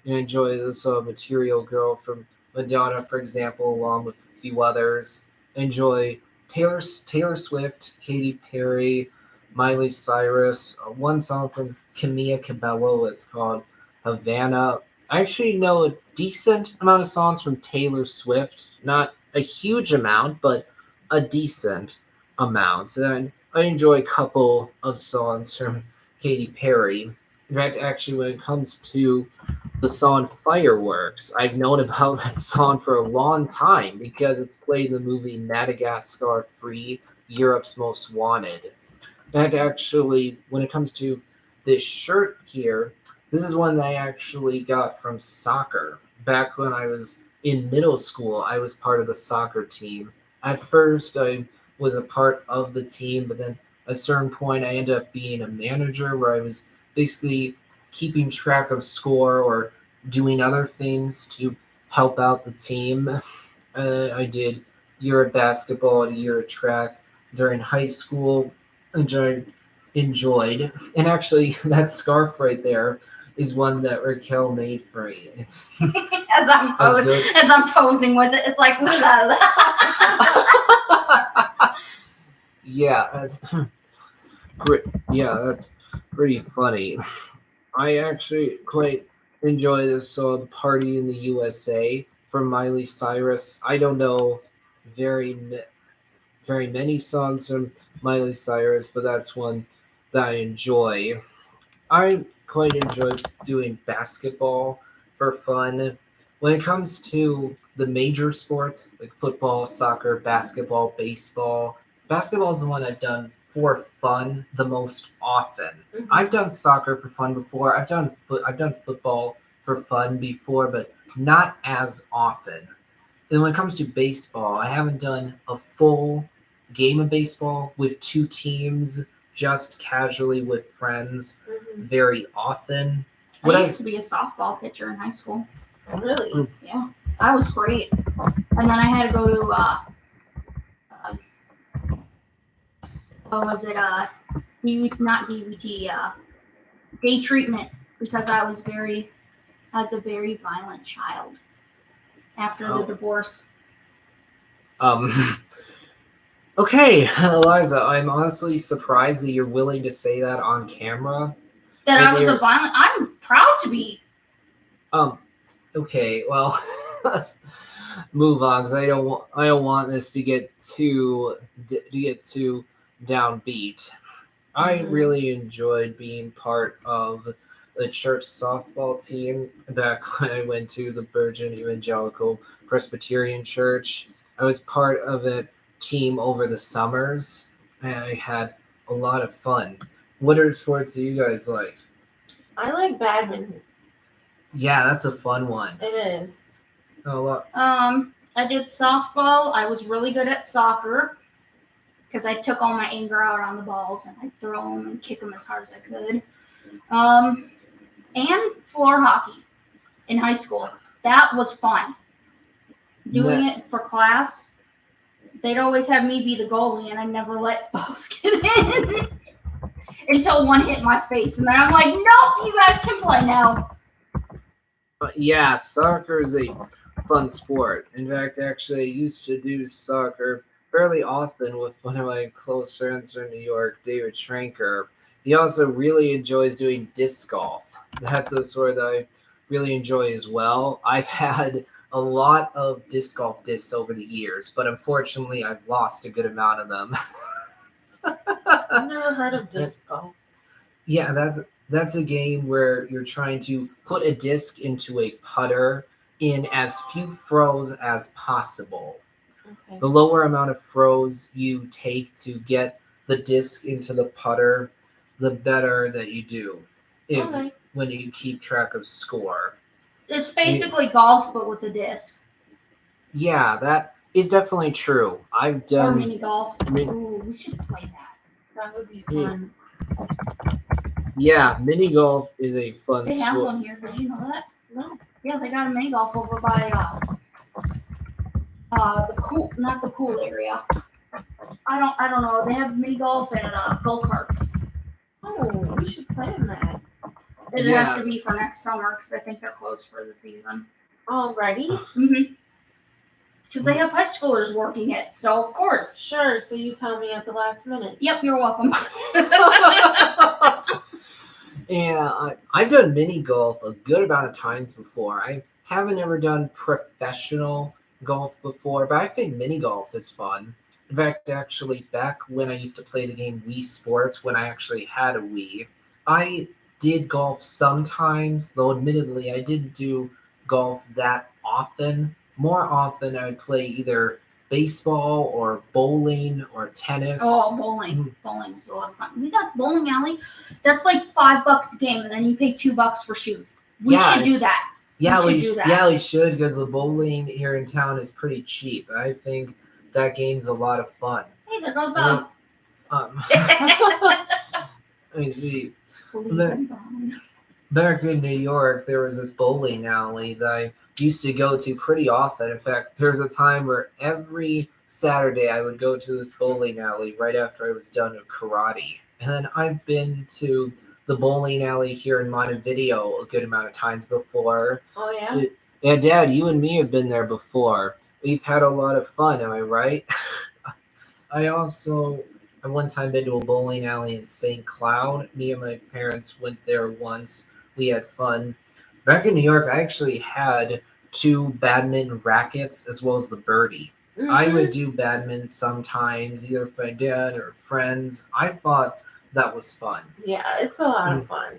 I enjoy this Material Girl from Madonna, for example, along with a few others. Enjoy Taylor Swift, Katy Perry, Miley Cyrus. One song from Camila Cabello. It's called Havana. I actually know a decent amount of songs from Taylor Swift. Not a huge amount, but a decent amount. And I enjoy a couple of songs from Katy Perry. In fact, actually, when it comes to the song Fireworks, I've known about that song for a long time because it's played in the movie Madagascar Free, Europe's Most Wanted. And actually, when it comes to this shirt here, this is one that I actually got from soccer. Back when I was in middle school, I was part of the soccer team. At first, I was a part of the team, but then at a certain point, I ended up being a manager where I was basically keeping track of score or doing other things to help out the team. I did year of basketball and year of track during high school, which I enjoyed. And actually, that scarf right there is one that Raquel made for me. It's As I'm posing with it, it's like la la la. yeah, that's great. Yeah, that's pretty funny. I actually quite enjoy this song "Party in the USA" from Miley Cyrus. I don't know very very many songs from Miley Cyrus, but that's one that I enjoy. I quite enjoy doing basketball for fun. When it comes to the major sports like football, soccer, basketball, baseball, basketball is the one I've done for fun the most often. I've done soccer for fun before. I've done football for fun before, but not as often. And when it comes to baseball, I haven't done a full game of baseball with two teams just casually with friends Mhm. very often. What I I used to be a softball pitcher in high school. Really? Yeah, I was great. And then I had to go to what was it? Not DVT. Day treatment because I was as a very violent child after the Oh. divorce. Okay, Eliza, I'm honestly surprised that you're willing to say that on camera. That And I was a you're- violent. I'm proud to be. Okay, well, let's move on because I don't want this to get too downbeat. I Mhm. really enjoyed being part of the church softball team back when I went to the Virgin Evangelical Presbyterian Church. I was part of a team over the summers, and I had a lot of fun. What other sports do you guys like? I like badminton. Yeah, that's a fun one. It is. A lot. I did softball. I was really good at soccer because I took all my anger out on the balls and I'd throw them and kick them as hard as I could. And floor hockey in high school. That was fun. Doing it for class, they'd always have me be the goalie, and I never let balls get in until one hit my face, and then I'm like, nope, you guys can play now. But yeah, soccer is a fun sport. In fact, actually, I used to do soccer fairly often with one of my close friends from New York, David Schranker. He also really enjoys doing disc golf. That's a sport that I really enjoy as well. I've had a lot of disc golf discs over the years, but unfortunately, I've lost a good amount of them. I've never heard of disc golf. Yeah, that's a game where you're trying to put a disc into a putter in as few throws as possible. Okay. The lower amount of throws you take to get the disc into the putter, the better that you do Okay. when you keep track of score. It's basically golf, but with a disc. Yeah, that is definitely true. I've Or done mini golf. min- Ooh, we should play that. That would be Yeah. fun. yeah, mini golf is a fun They have sport. one here. Did you know that? No. Yeah, they got a mini golf over by the pool, not the pool area. I don't know. They have mini golf and go karts. Oh, we should plan that. It'd Yeah. have to be for next summer because I think they're closed for the season. Alrighty. Mm-hmm. Because they have high schoolers working it, so of course. Sure. So you tell me at the last minute. Yep, you're welcome. Yeah, I've done mini golf a good amount of times before. I haven't ever done professional golf before, but I think mini golf is fun. In fact, actually, back when I used to play the game Wii Sports, when I actually had a Wii, I did golf sometimes, though admittedly, I didn't do golf that often. More often, I would play either baseball or bowling or tennis. Oh, bowling. Bowling's a lot of fun. We got bowling alley. That's like $5 a game, and then you pay $2 for shoes. We Yeah, should do it's- that. Yeah, we should do that. Yeah, we should because the bowling here in town is pretty cheap. I think that game's a lot of fun. Hey, there goes Bob. Let me see. Believe in Bob. Back in New York, there was this bowling alley that I used to go to pretty often. In fact, there was a time where every Saturday I would go to this bowling alley right after I was done with karate. And then I've been to the bowling alley here in Montevideo a good amount of times before. Oh yeah. Yeah, Dad, you and me have been there before. We've had a lot of fun, am I right? I also, at one time, been to a bowling alley in St. Cloud. Me and my parents went there once. We had fun. Back in New York, I actually had 2 badminton rackets as well as the birdie. I Mhm. would do badminton sometimes, either with my dad or friends. I thought that was fun. Yeah, it's a lot of fun.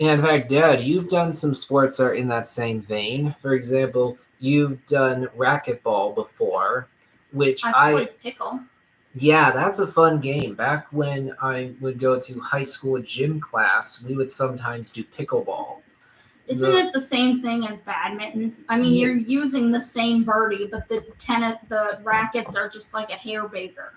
And in fact, Dad, you've done some sports that are in that same vein. For example, you've done racquetball before, which I played pickle. yeah, that's a fun game. Back when I would go to high school gym class, we would sometimes do pickleball. Isn't it the same thing as badminton? I mean, Yeah. you're using the same birdie, but the rackets are just like a hair bigger.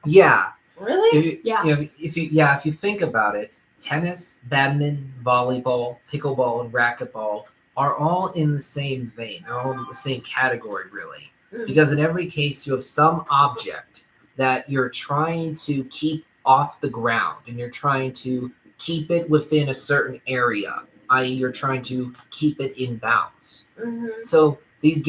Yeah, Really? Yeah. If you think about it, tennis, badminton, volleyball, pickleball, and racquetball are all in the same vein. They're all in the same category, really. Mm. Because in every case, you have some object that you're trying to keep off the ground, and you're trying to keep it within a certain area, i.e., you're trying to keep it in bounds. Mm-hmm. So these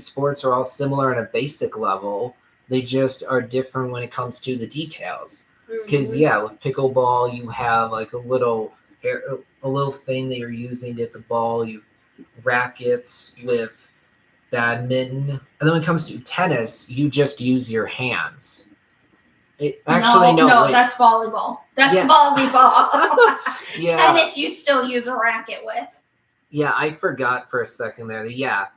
sports are all similar on a basic level. They just are different when it comes to the details. Because with pickleball, you have like a little thing that you're using to hit the ball. You've rackets with badminton, and then when it comes to tennis, you just use your hands. Wait. That's volleyball. That's Yeah. volleyball. Yeah. Tennis, you still use a racket with. Yeah, I forgot for a second there.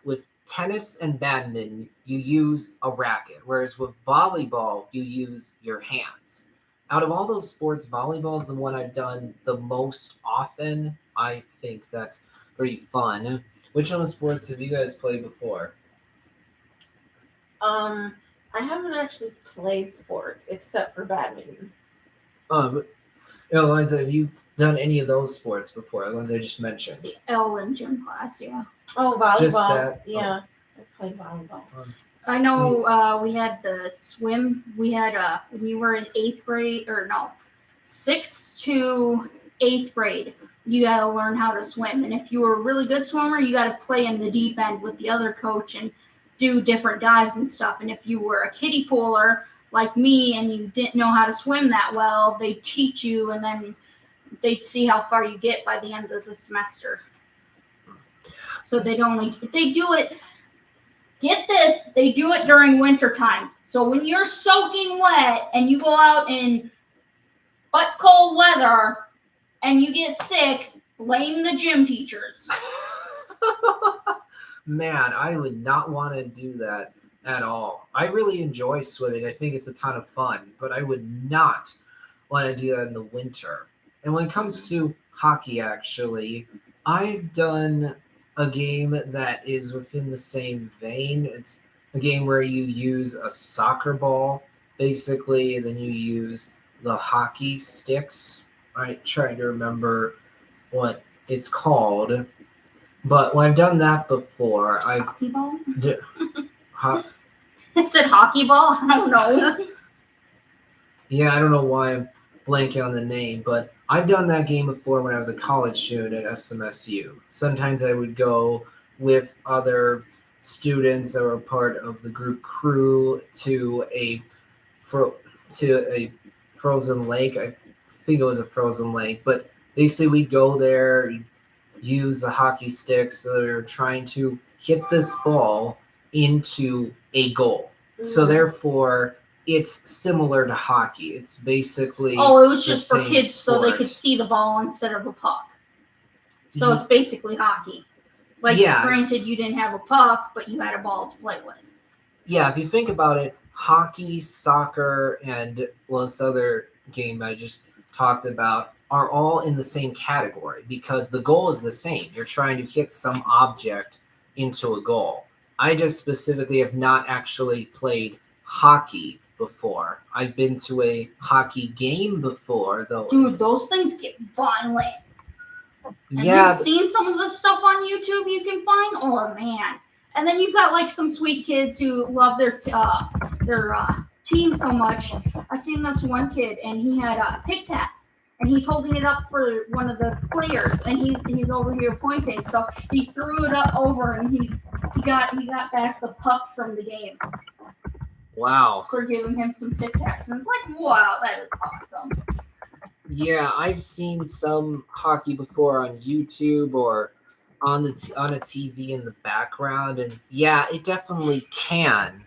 With tennis and badminton, you use a racket, whereas with volleyball, you use your hands. Out of all those sports, volleyball is the one I've done the most often. I think that's pretty fun. Which other sports have you guys played before? I haven't actually played sports except for badminton. Eliza, have you done any of those sports before? The ones I just mentioned. The Ellen gym class, yeah. Oh, volleyball. Just that? Yeah, I played volleyball. I know we had the swim. We had when you were in 6th to 8th grade, you got to learn how to swim. And if you were a really good swimmer, you got to play in the deep end with the other coach and do different dives and stuff. And if you were a kiddie pooler like me and you didn't know how to swim that well, they'd teach you, and then they'd see how far you get by the end of the semester. So they do it. Get this, they do it during winter time. So when you're soaking wet and you go out in butt cold weather and you get sick, blame the gym teachers. Man, I would not want to do that at all. I really enjoy swimming. I think it's a ton of fun, but I would not want to do that in the winter. And when it comes to hockey, actually, I've done a game that is within the same vein. It's a game where you use a soccer ball, basically, and then you use the hockey sticks. I try to remember what it's called. But when I've done that before, Hockey ball? I said hockey ball? I don't know. Yeah, I don't know why I'm blanking on the name, but I've done that game before when I was a college student at SMSU. Sometimes I would go with other students that were part of the group crew to a frozen lake. I think it was a frozen lake, but basically we'd go there, use the hockey sticks. So they're trying to hit this ball into a goal. Mm-hmm. So therefore, it's similar to hockey. It's basically it was just for kids sport. So they could see the ball instead of a puck. So it's basically hockey. Granted, you didn't have a puck, but you had a ball to play with. Yeah, if you think about it, hockey, soccer, and this other game I just talked about are all in the same category because the goal is the same. You're trying to hit some object into a goal. I just specifically have not actually played hockey before. I've been to a hockey game before, though. Dude, those things get violent. Yeah. Have you seen some of the stuff on YouTube you can find? Oh, man. And then you've got some sweet kids who love their team so much. I seen this one kid, and he had Tic Tacs. And he's holding it up for one of the players, and he's over here pointing. So he threw it up over, and he got back the puck from the game. Wow! For giving him some Tic Tacs, and it's like, wow, that is awesome. Yeah, I've seen some hockey before on YouTube or on a TV in the background, and yeah, it definitely can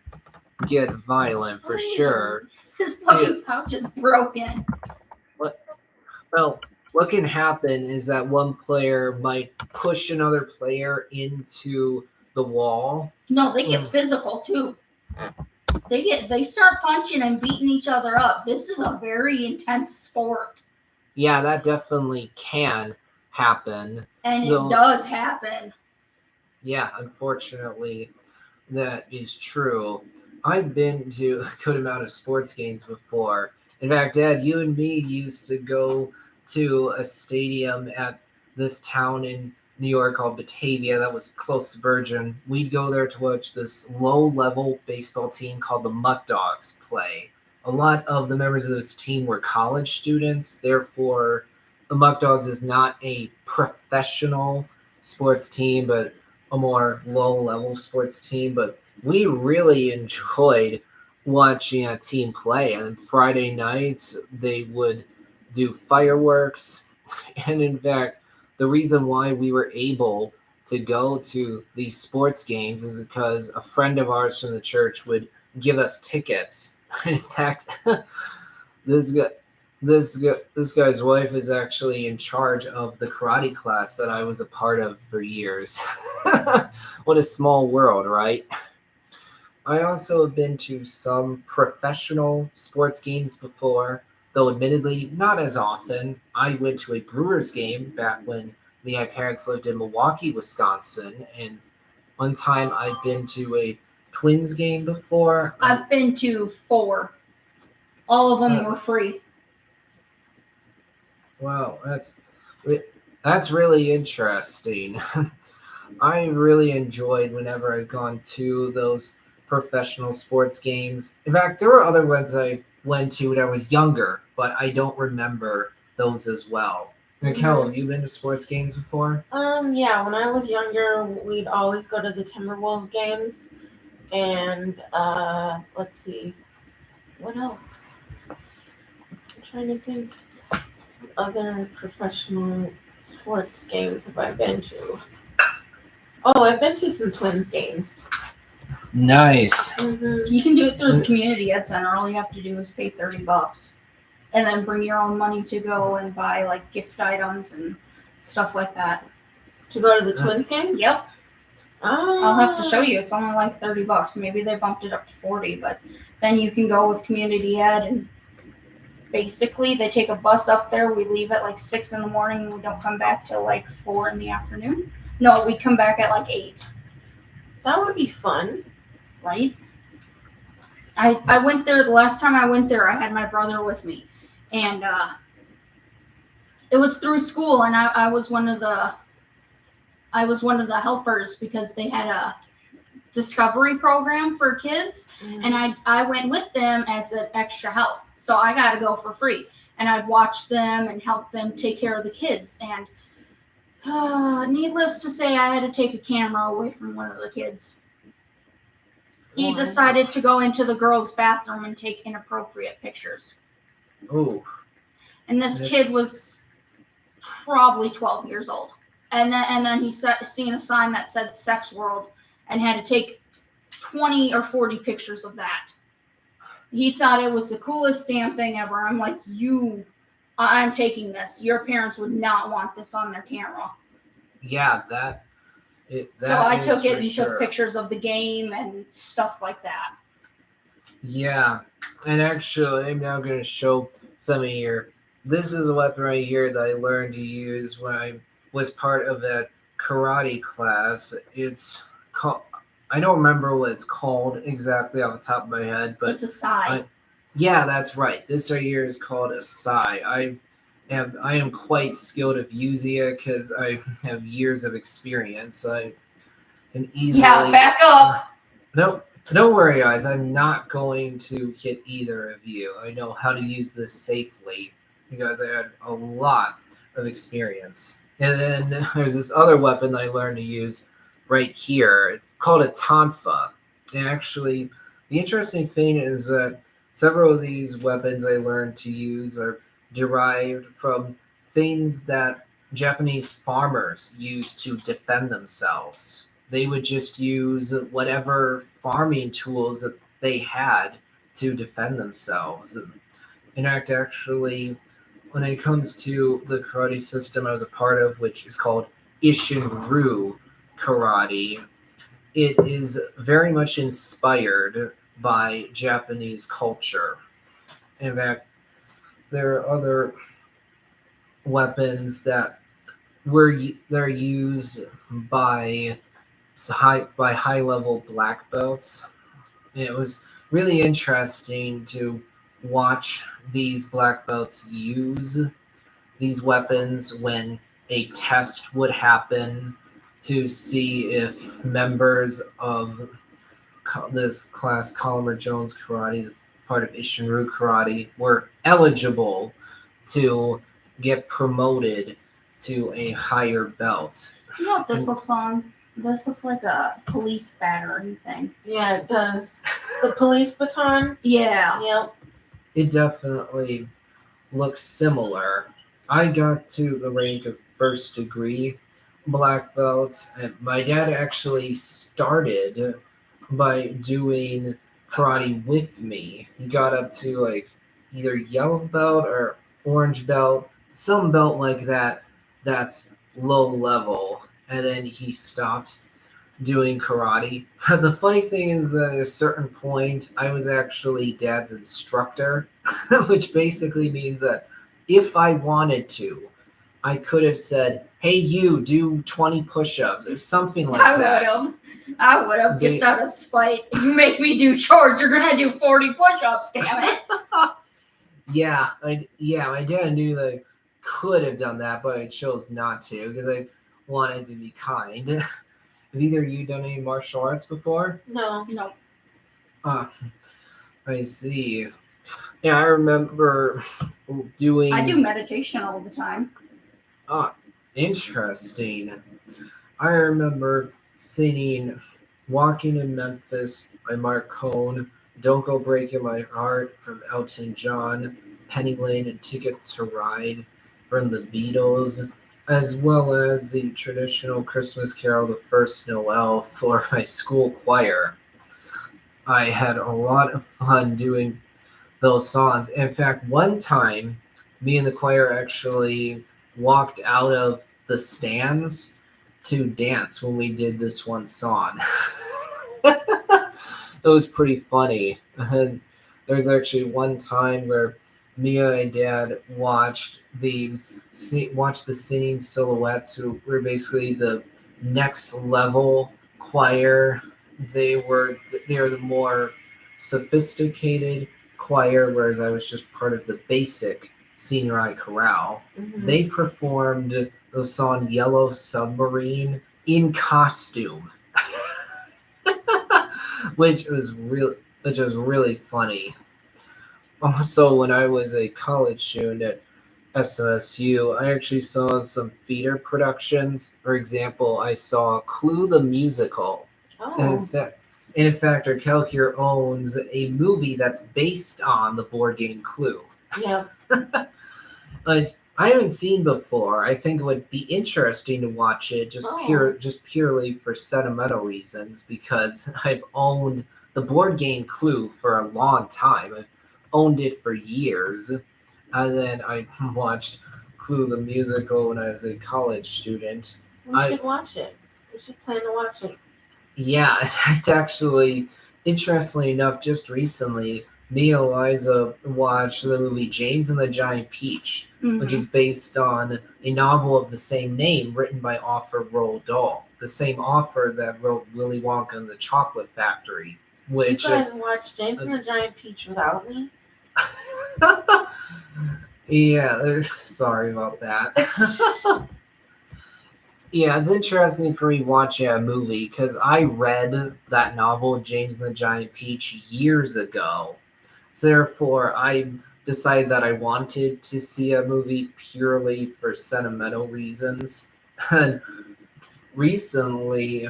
get violent for sure. His puppy pouch is broken. Well, what can happen is that one player might push another player into the wall. No, they get physical too. They start punching and beating each other up. This is a very intense sport. Yeah, that definitely can happen. And it does happen. Yeah, unfortunately, that is true. I've been to a good amount of sports games before. In fact, Dad, you and me used to go to a stadium at this town in New York called Batavia that was close to Virgin. We'd go there to watch this low-level baseball team called the Muck Dogs play. A lot of the members of this team were college students, therefore the Muck Dogs is not a professional sports team, but a more low-level sports team. But we really enjoyed watching a team play. And Friday nights they would do fireworks, and in fact, the reason why we were able to go to these sports games is because a friend of ours from the church would give us tickets. In fact, this guy, this guy's wife is actually in charge of the karate class that I was a part of for years. What a small world, right? I also have been to some professional sports games before, though admittedly not as often. I went to a Brewers game back when me and my parents lived in Milwaukee, Wisconsin, and one time I've been to a Twins game before. I've been to 4. All of them were free. Wow, that's really interesting. I really enjoyed whenever I've gone to those professional sports games. In fact, there were other ones I went to when I was younger, but I don't remember those as well. Kel, have you been to sports games before? Yeah, when I was younger, we'd always go to the Timberwolves games, and let's see, what else? I'm trying to think. Other professional sports games have I been to? Oh, I've been to some Twins games. Nice. You can do it through the community ed center. All you have to do is pay $30, and then bring your own money to go and buy like gift items and stuff like that. To go to the Twins game? Yep. Oh. I'll have to show you. It's only like $30. Maybe they bumped it up to 40, but then you can go with community ed, and basically they take a bus up there. We leave at like 6 in the morning, and we don't come back till like 4 in the afternoon. No, we come back at like 8. That would be fun. Right? I went there the last time I went there. I had my brother with me, and it was through school, and I was one of the helpers because they had a discovery program for kids, and I went with them as an extra help. So I got to go for free, and I'd watch them and help them take care of the kids. And needless to say, I had to take a camera away from one of the kids. He decided to go into the girls' bathroom and take inappropriate pictures. Oh. And this kid was probably 12 years old. And then he seen a sign that said Sex World and had to take 20 or 40 pictures of that. He thought it was the coolest damn thing ever. I'm like, I'm taking this. Your parents would not want this on their camera. Yeah, so I took it and took pictures of the game and stuff like that. Yeah, and actually, I'm now going to show some of here. This is a weapon right here that I learned to use when I was part of that karate class. It's called, I don't remember what it's called exactly off the top of my head, but it's a sai. Yeah, that's right. This right here is called a sai. I am quite skilled at using it because I have years of experience. I can easily. Yeah, back up. Nope. Don't worry, guys. I'm not going to hit either of you. I know how to use this safely because I had a lot of experience. And then there's this other weapon that I learned to use right here. It's called a tonfa. And actually, the interesting thing is that several of these weapons I learned to use are derived from things that Japanese farmers used to defend themselves. They would just use whatever farming tools that they had to defend themselves. In fact, actually, when it comes to the karate system I was a part of, which is called Isshin-ryu karate, it is very much inspired by Japanese culture. In fact, there are other weapons that they're used by high level black belts. And it was really interesting to watch these black belts use these weapons when a test would happen to see if members of this class, Colomer Jones Karate, that's part of Ishinru Karate, were eligible to get promoted to a higher belt. You know what this looks on? This looks like a police battery thing. Yeah, it does. The police baton. Yeah. Yep. It definitely looks similar. I got to the rank of first degree black belt, and my dad actually started by doing karate with me. He got up to like either yellow belt or orange belt, some belt like that that's low level, and then he stopped doing karate. The funny thing is that at a certain point I was actually dad's instructor, which basically means that if I wanted to, I could have said, "Hey, you do 20 push-ups" or something like that. I would have just They- out of spite. If you make me do chores, you're gonna do 40 push-ups, damn it. Yeah, my dad knew that I could have done that, but I chose not to because I wanted to be kind. Have either of you done any martial arts before? No. No. I see. Yeah, I remember doing. I do meditation all the time. Interesting. I remember singing "Walking in Memphis" by Mark Cohn, "Don't Go Breaking My Heart" from Elton John, "Penny Lane" and "Ticket to Ride" from the Beatles, as well as the traditional Christmas carol "The First Noel" for my school choir. I had a lot of fun doing those songs. In fact, one time, me and the choir actually walked out of the stands to dance when we did this one song. It was pretty funny. And there was actually one time where me and my dad watched the Singing Silhouettes, who were basically the next level choir. They were the more sophisticated choir, whereas I was just part of the basic senior high chorale. Mhm. They performed the song "Yellow Submarine" in costume, which was really funny. Also, when I was a college student at SMSU, I actually saw some theater productions. For example, I saw Clue the Musical. Oh. In fact, our Cal here owns a movie that's based on the board game Clue. Yep. Like, I haven't seen before. I think it would be interesting to watch it just purely for sentimental reasons, because I've owned the board game Clue for a long time. I've owned it for years. And then I watched Clue the Musical when I was a college student. We should watch it. We should plan to watch it. Yeah, it's actually, interestingly enough, just recently, me and Eliza watched the movie James and the Giant Peach, which is based on a novel of the same name written by author Roald Dahl, the same author that wrote Willy Wonka and the Chocolate Factory, which You guys watched James and the Giant Peach without me? Yeah, sorry about that. Yeah, it's interesting for me watching a movie because I read that novel, James and the Giant Peach, years ago. So therefore, I decided that I wanted to see a movie purely for sentimental reasons. And recently,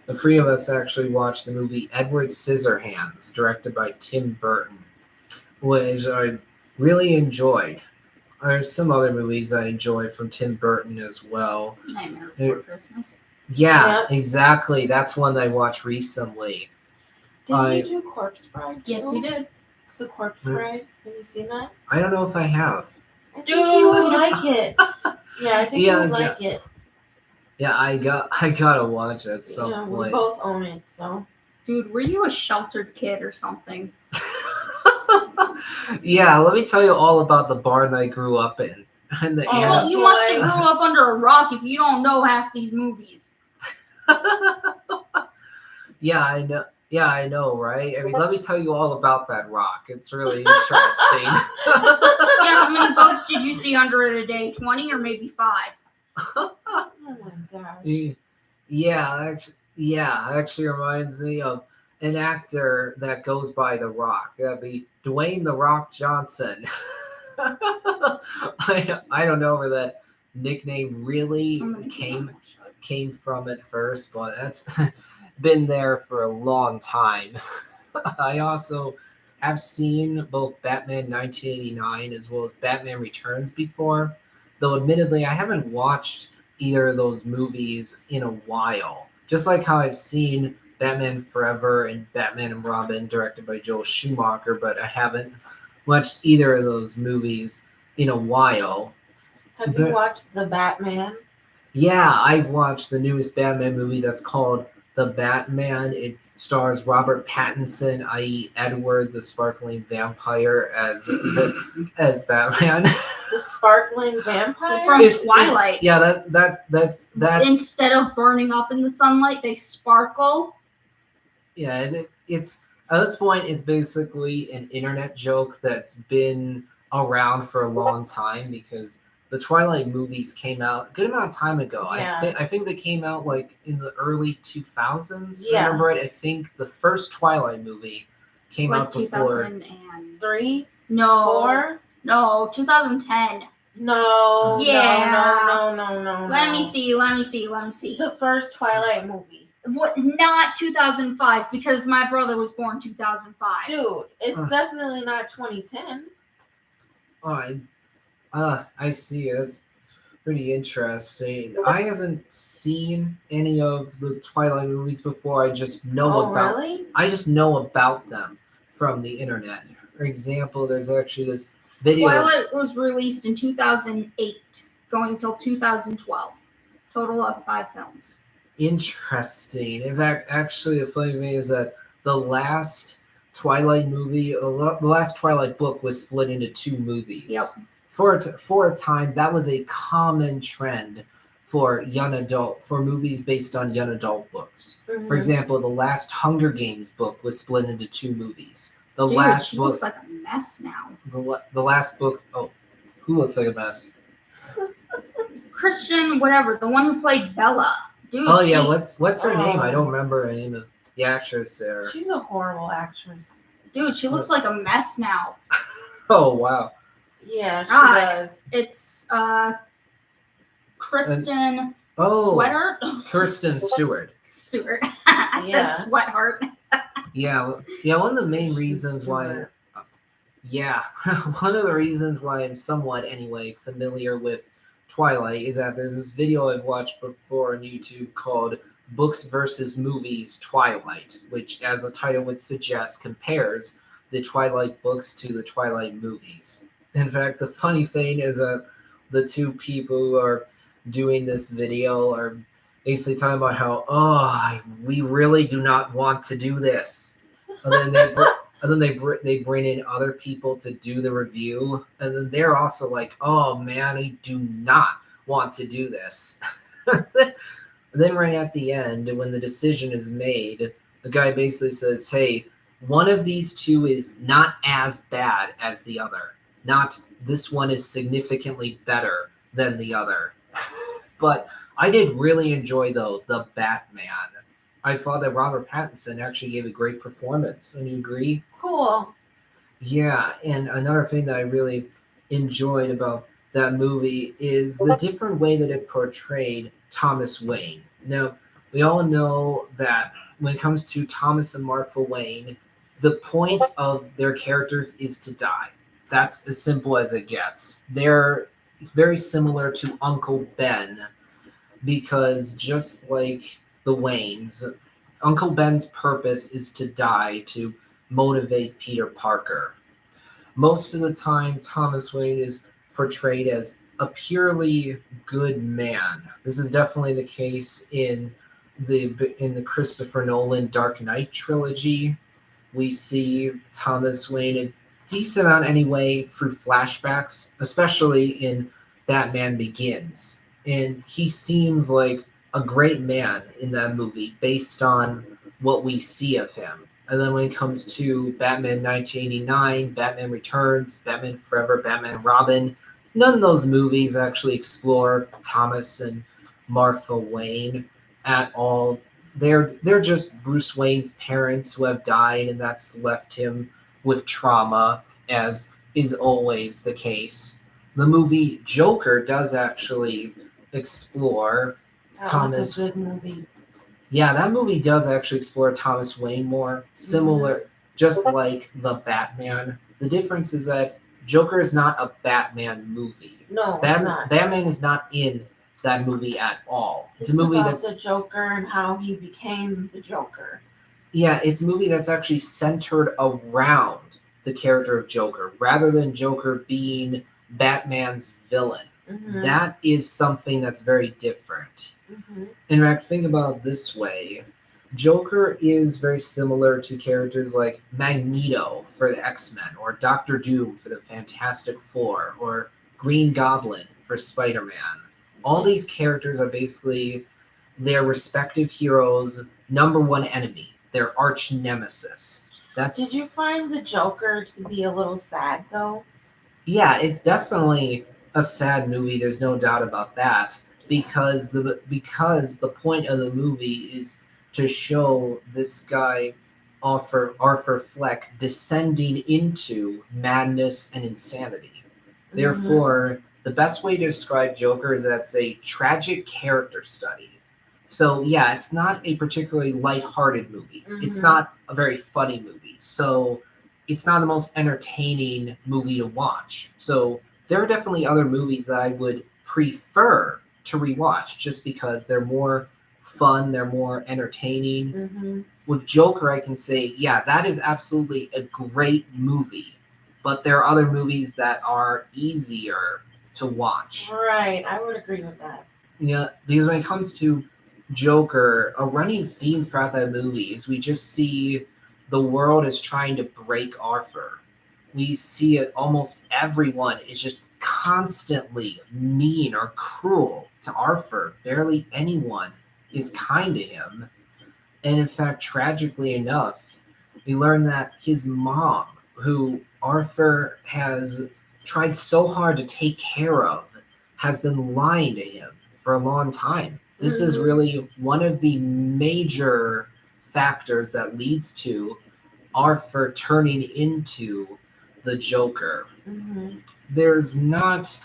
the three of us actually watched the movie Edward Scissorhands, directed by Tim Burton, which I really enjoyed. There's some other movies I enjoy from Tim Burton as well. Nightmare Before Christmas. Yeah, Yep. exactly. That's one I watched recently. Did you do Corpse Bride? Yes, too? you did. The Corpse Bride. Have you seen that? I don't know if I have. I think you would like it. Yeah, I think you would Yeah. like it. Yeah, I gotta watch it at some Yeah, we point. both own it, so. Dude, were you a sheltered kid or something? Yeah, let me tell you all about the barn I grew up in. And the Oh, Well, you must have boy. grew up under a rock if you don't know half these movies. Yeah, I know. Yeah, I know, right? I mean, let me tell you all about that rock. It's really interesting. Yeah, how many boats did you see under it a day? 20 or maybe 5? Oh my gosh. Yeah, actually reminds me of an actor that goes by The Rock. That'd be Dwayne The Rock Johnson. I don't know where that nickname really I'm gonna get on came from at first, but that's been there for a long time. I also have seen both Batman 1989 as well as Batman Returns before, though admittedly I haven't watched either of those movies in a while. Just like how I've seen Batman Forever and Batman and Robin directed by Joel Schumacher, but I haven't watched either of those movies in a while. Have you watched The Batman? Yeah, I've watched the newest Batman movie that's called The Batman. It stars Robert Pattinson, i.e., Edward the Sparkling Vampire, as Batman. The Sparkling Vampire? From Twilight. Yeah, that's Instead of burning up in the sunlight, they sparkle. yeah. It's at this point, it's basically an internet joke that's been around for a long time because the Twilight movies came out a good amount of time ago. Yeah. I think they came out like in the early 2000s. Yeah. Remember it? I think the first Twilight movie came Like out before. 2003? No. 4? No, 2010. No. Yeah. No. Let me see. The first Twilight movie. What? Not 2005 because my brother was born 2005. Dude, it's definitely not 2010. I see. It's pretty interesting. I haven't seen any of the Twilight movies before. I just know about. Really? I just know about them from the internet. For example, there's actually this video. Twilight was released in 2008, going till 2012. Total of 5 films. Interesting. In fact, actually, the funny thing is that the last Twilight movie, the last Twilight book was split into 2 movies. Yep. For a time, that was a common trend for movies based on young adult books. Mhm. For example, the last Hunger Games book was split into 2 movies. The Dude, last she book, looks like a mess now. the last book. Oh, who looks like a mess? Christian, whatever, the one who played Bella. Dude, Oh yeah, what's her name? I Oh. don't remember her name of the actress there. She's a horrible actress. Dude, she looks like a mess now. Oh wow. Yeah, she Ah. does. It's Kristen Oh, Sweatheart. Kirsten Stewart. Stewart. I Yeah. said Sweatheart. Yeah. One of the main reasons why. Yeah, one of the reasons why I'm somewhat, anyway, familiar with Twilight is that there's this video I've watched before on YouTube called Books versus Movies Twilight, which, as the title would suggest, compares the Twilight books to the Twilight movies. In fact, the funny thing is that the 2 people who are doing this video are basically talking about how, we really do not want to do this. And then they bring in other people to do the review, and then they're also like, "Oh man, I do not want to do this." And then right at the end, when the decision is made, the guy basically says, "Hey, one of these 2 is not as bad as the other. Not this one is significantly better than the other." But I did really enjoy the Batman. I thought that Robert Pattinson actually gave a great performance. Don't you agree? Cool. Yeah, and another thing that I really enjoyed about that movie is the different way that it portrayed Thomas Wayne. Now, we all know that when it comes to Thomas and Martha Wayne, the point of their characters is to die. That's as simple as it gets. It's very similar to Uncle Ben, because just like the Waynes, Uncle Ben's purpose is to die to motivate Peter Parker. Most of the time, Thomas Wayne is portrayed as a purely good man. This is definitely the case in the Christopher Nolan Dark Knight trilogy. We see Thomas Wayne a decent amount anyway through flashbacks, especially in Batman Begins. And he seems like a great man in that movie based on what we see of him. And then when it comes to Batman 1989, Batman Returns, Batman Forever, Batman and Robin, none of those movies actually explore Thomas and Martha Wayne at all. They're just Bruce Wayne's parents who have died, and that's left him with trauma, as is always the case. The movie Joker does actually explore That Thomas. was a good movie. Yeah, that movie does actually explore Thomas Wayne more, similar, just like the Batman. The difference is that Joker is not a Batman movie. No, it's not. Batman is not in that movie at all. It's It's a movie about that's the Joker and how he became the Joker. yeah, it's a movie that's actually centered around the character of Joker, rather than Joker being Batman's villain. Mhm. That is something that's very different. Mhm. In fact, think about it this way. Joker is very similar to characters like Magneto for the X-Men, or Doctor Doom for the Fantastic Four, or Green Goblin for Spider-Man. All these characters are basically their respective heroes' number one enemy, their arch nemesis. Did you find the Joker to be a little sad though? Yeah, it's definitely a sad movie. There's no doubt about that, because the point of the movie is to show this guy, Arthur Fleck, descending into madness and insanity. Therefore, the best way to describe Joker is that it's a tragic character study. So yeah, it's not a particularly lighthearted movie. It's Mhm. not a very funny movie. So it's not the most entertaining movie to watch. So there are definitely other movies that I would prefer to rewatch just because they're more fun, they're more entertaining. Mhm. With Joker, I can say, yeah, that is absolutely a great movie. But there are other movies that are easier to watch. Right, I would agree with that. Yeah, because when it comes to Joker, a running theme throughout that movie is we just see the world is trying to break Arthur. We see it almost everyone is just constantly mean or cruel to Arthur. Barely anyone is kind to him. And in fact, tragically enough, we learn that his mom, who Arthur has tried so hard to take care of, has been lying to him for a long time. This is really one of the major factors that leads to Arthur turning into the Joker. Mhm. There's not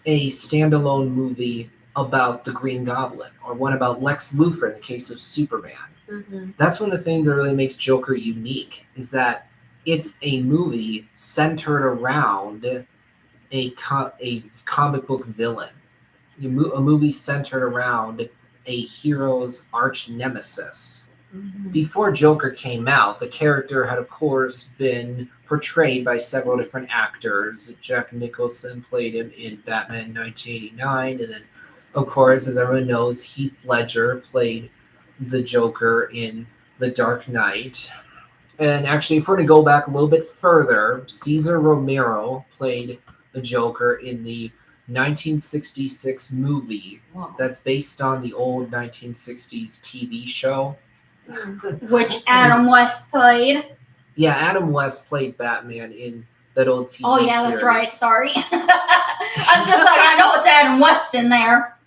a standalone movie about the Green Goblin or one about Lex Luthor in the case of Superman. Mhm. That's one of the things that really makes Joker unique, is that it's a movie centered around a comic book villain. A movie centered around a hero's arch nemesis. Mhm. Before Joker came out, the character had, of course, been portrayed by several different actors. Jack Nicholson played him in Batman 1989, and then, of course, as everyone knows, Heath Ledger played the Joker in The Dark Knight. And actually, if we're to go back a little bit further, Cesar Romero played the Joker in the 1966 movie Whoa. that's based on the old 1960s TV show. Mhm. Which Adam West played. Yeah, Adam West played Batman in that old TV Oh yeah, series. that's right. Sorry. I was just like, I know it's Adam West in there.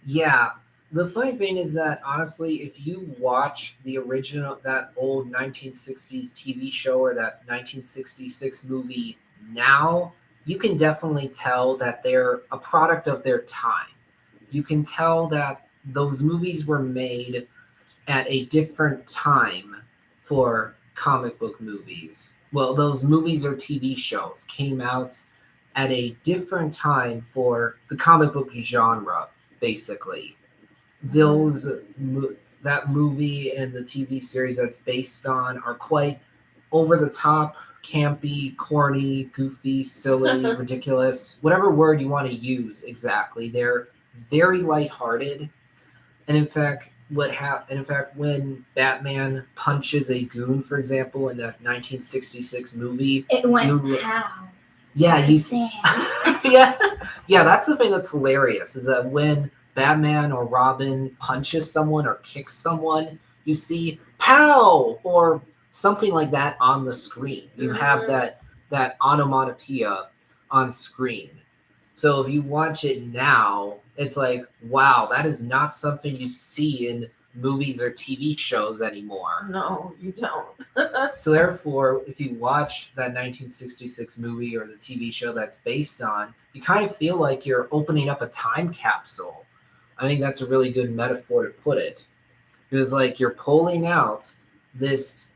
Yeah. The funny thing is that, honestly, if you watch the original, that old 1960s TV show or that 1966 movie now, you can definitely tell that they're a product of their time. You can tell that those movies were made at a different time for comic book movies. Well, those movies or TV shows came out at a different time for the comic book genre, basically. That movie and the TV series that's based on are quite over the top, campy, corny, goofy, silly, ridiculous, whatever word you want to use exactly. They're very lighthearted. And in fact, when Batman punches a goon, for example, in that 1966 movie, It went You- how? yeah, you Sam. yeah, that's the thing that's hilarious, is that when Batman or Robin punches someone or kicks someone, you see pow or something like that on the screen. You have Mhm. that onomatopoeia on screen. So if you watch it now, it's like, wow, that is not something you see in movies or TV shows anymore. No, you don't. So therefore, if you watch that 1966 movie or the TV show that's based on, you kind of feel like you're opening up a time capsule. I think that's a really good metaphor to put it. It was like you're pulling out this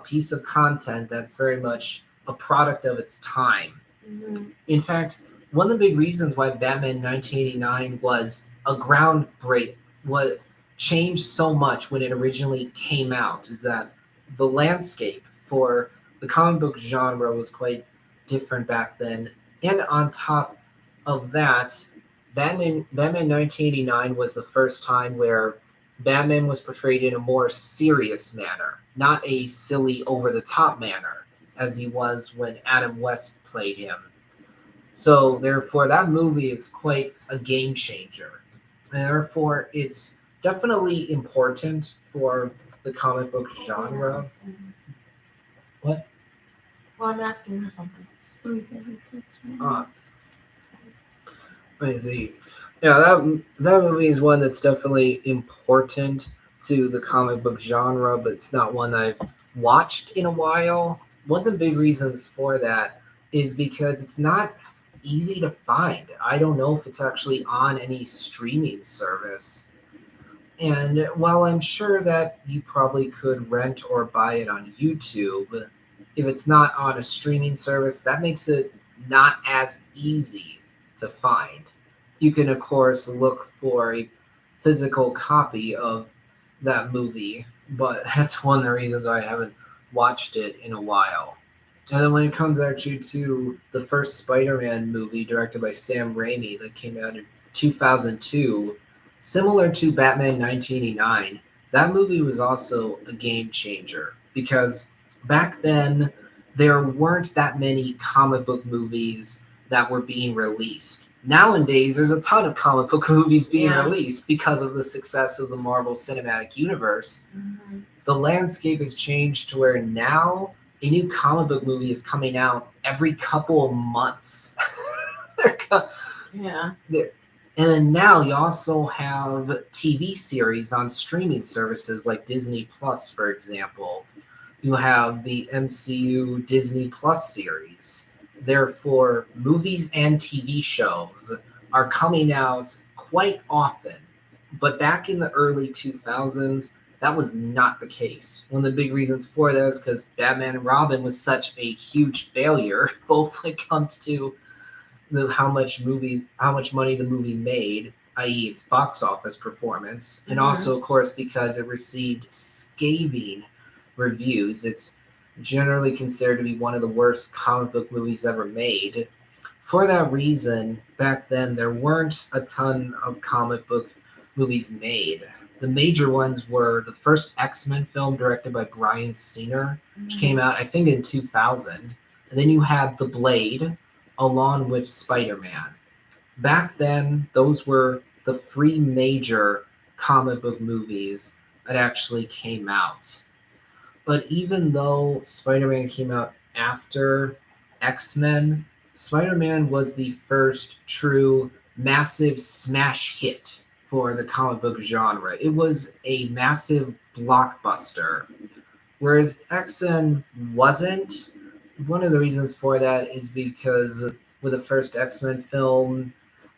piece of content that's very much a product of its time. Mhm. In fact, one of the big reasons why Batman 1989 was a groundbreak, what changed so much when it originally came out, is that the landscape for the comic book genre was quite different back then. And on top of that, Batman 1989 was the first time where Batman was portrayed in a more serious manner, not a silly, over the top manner, as he was when Adam West played him. So therefore, that movie is quite a game changer, and therefore, it's definitely important for the comic book genre. What? Well, I'm asking her something. It's 3:36. Uh, Let me see. Yeah, that movie is one that's definitely important to the comic book genre, but it's not one I've watched in a while. One of the big reasons for that is because it's not easy to find. I don't know if it's actually on any streaming service. And while I'm sure that you probably could rent or buy it on YouTube, if it's not on a streaming service, that makes it not as easy to find. You can, of course, look for a physical copy of that movie, but that's one of the reasons I haven't watched it in a while. And then when it comes actually to the first Spider-Man movie directed by Sam Raimi that came out in 2002, similar to Batman 1989, that movie was also a game changer because back then there weren't that many comic book movies that were being released. Nowadays, there's a ton of comic book movies being Yeah. released because of the success of the Marvel Cinematic Universe. Mhm. The landscape has changed to where now a new comic book movie is coming out every couple of months. Yeah. And then now you also have TV series on streaming services like Disney Plus, for example. You have the MCU Disney Plus series. Therefore, movies and TV shows are coming out quite often. But back in the early 2000s, that was not the case. One of the big reasons for that is because Batman and Robin was such a huge failure, both when it comes to how much money the movie made, i.e., its box office performance, and Mhm. also, of course, because it received scathing reviews. It's generally considered to be one of the worst comic book movies ever made. For that reason, back then there weren't a ton of comic book movies made. The major ones were the first X-Men film directed by Bryan Singer, which came out I think in 2000, and then you had The Blade, along with Spider-Man. Back then, those were the three major comic book movies that actually came out. But even though Spider-Man came out after X-Men, Spider-Man was the first true massive smash hit for the comic book genre. It was a massive blockbuster. Whereas X-Men wasn't. One of the reasons for that is because with the first X-Men film,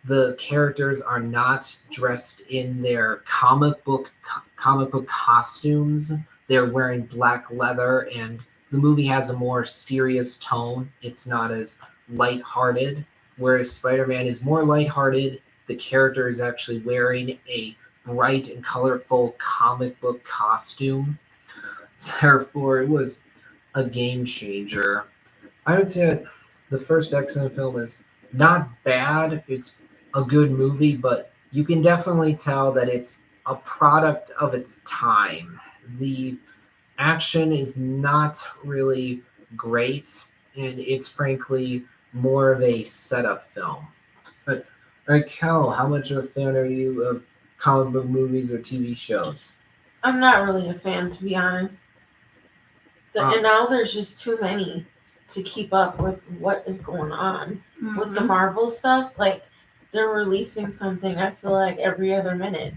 the characters are not dressed in their comic book costumes. They're wearing black leather, and the movie has a more serious tone. It's not as lighthearted. Whereas Spider-Man is more lighthearted. The character is actually wearing a bright and colorful comic book costume. Therefore, it was a game changer. I would say that the first X-Men film is not bad. It's a good movie, but you can definitely tell that it's a product of its time. The action is not really great, and it's frankly more of a setup film. But Kel, how much of a fan are you of comic book movies or TV shows? I'm not really a fan, to be honest. And now there's just too many to keep up with what is going on with the Mhm. Marvel stuff. Like they're releasing something, I feel like every other minute.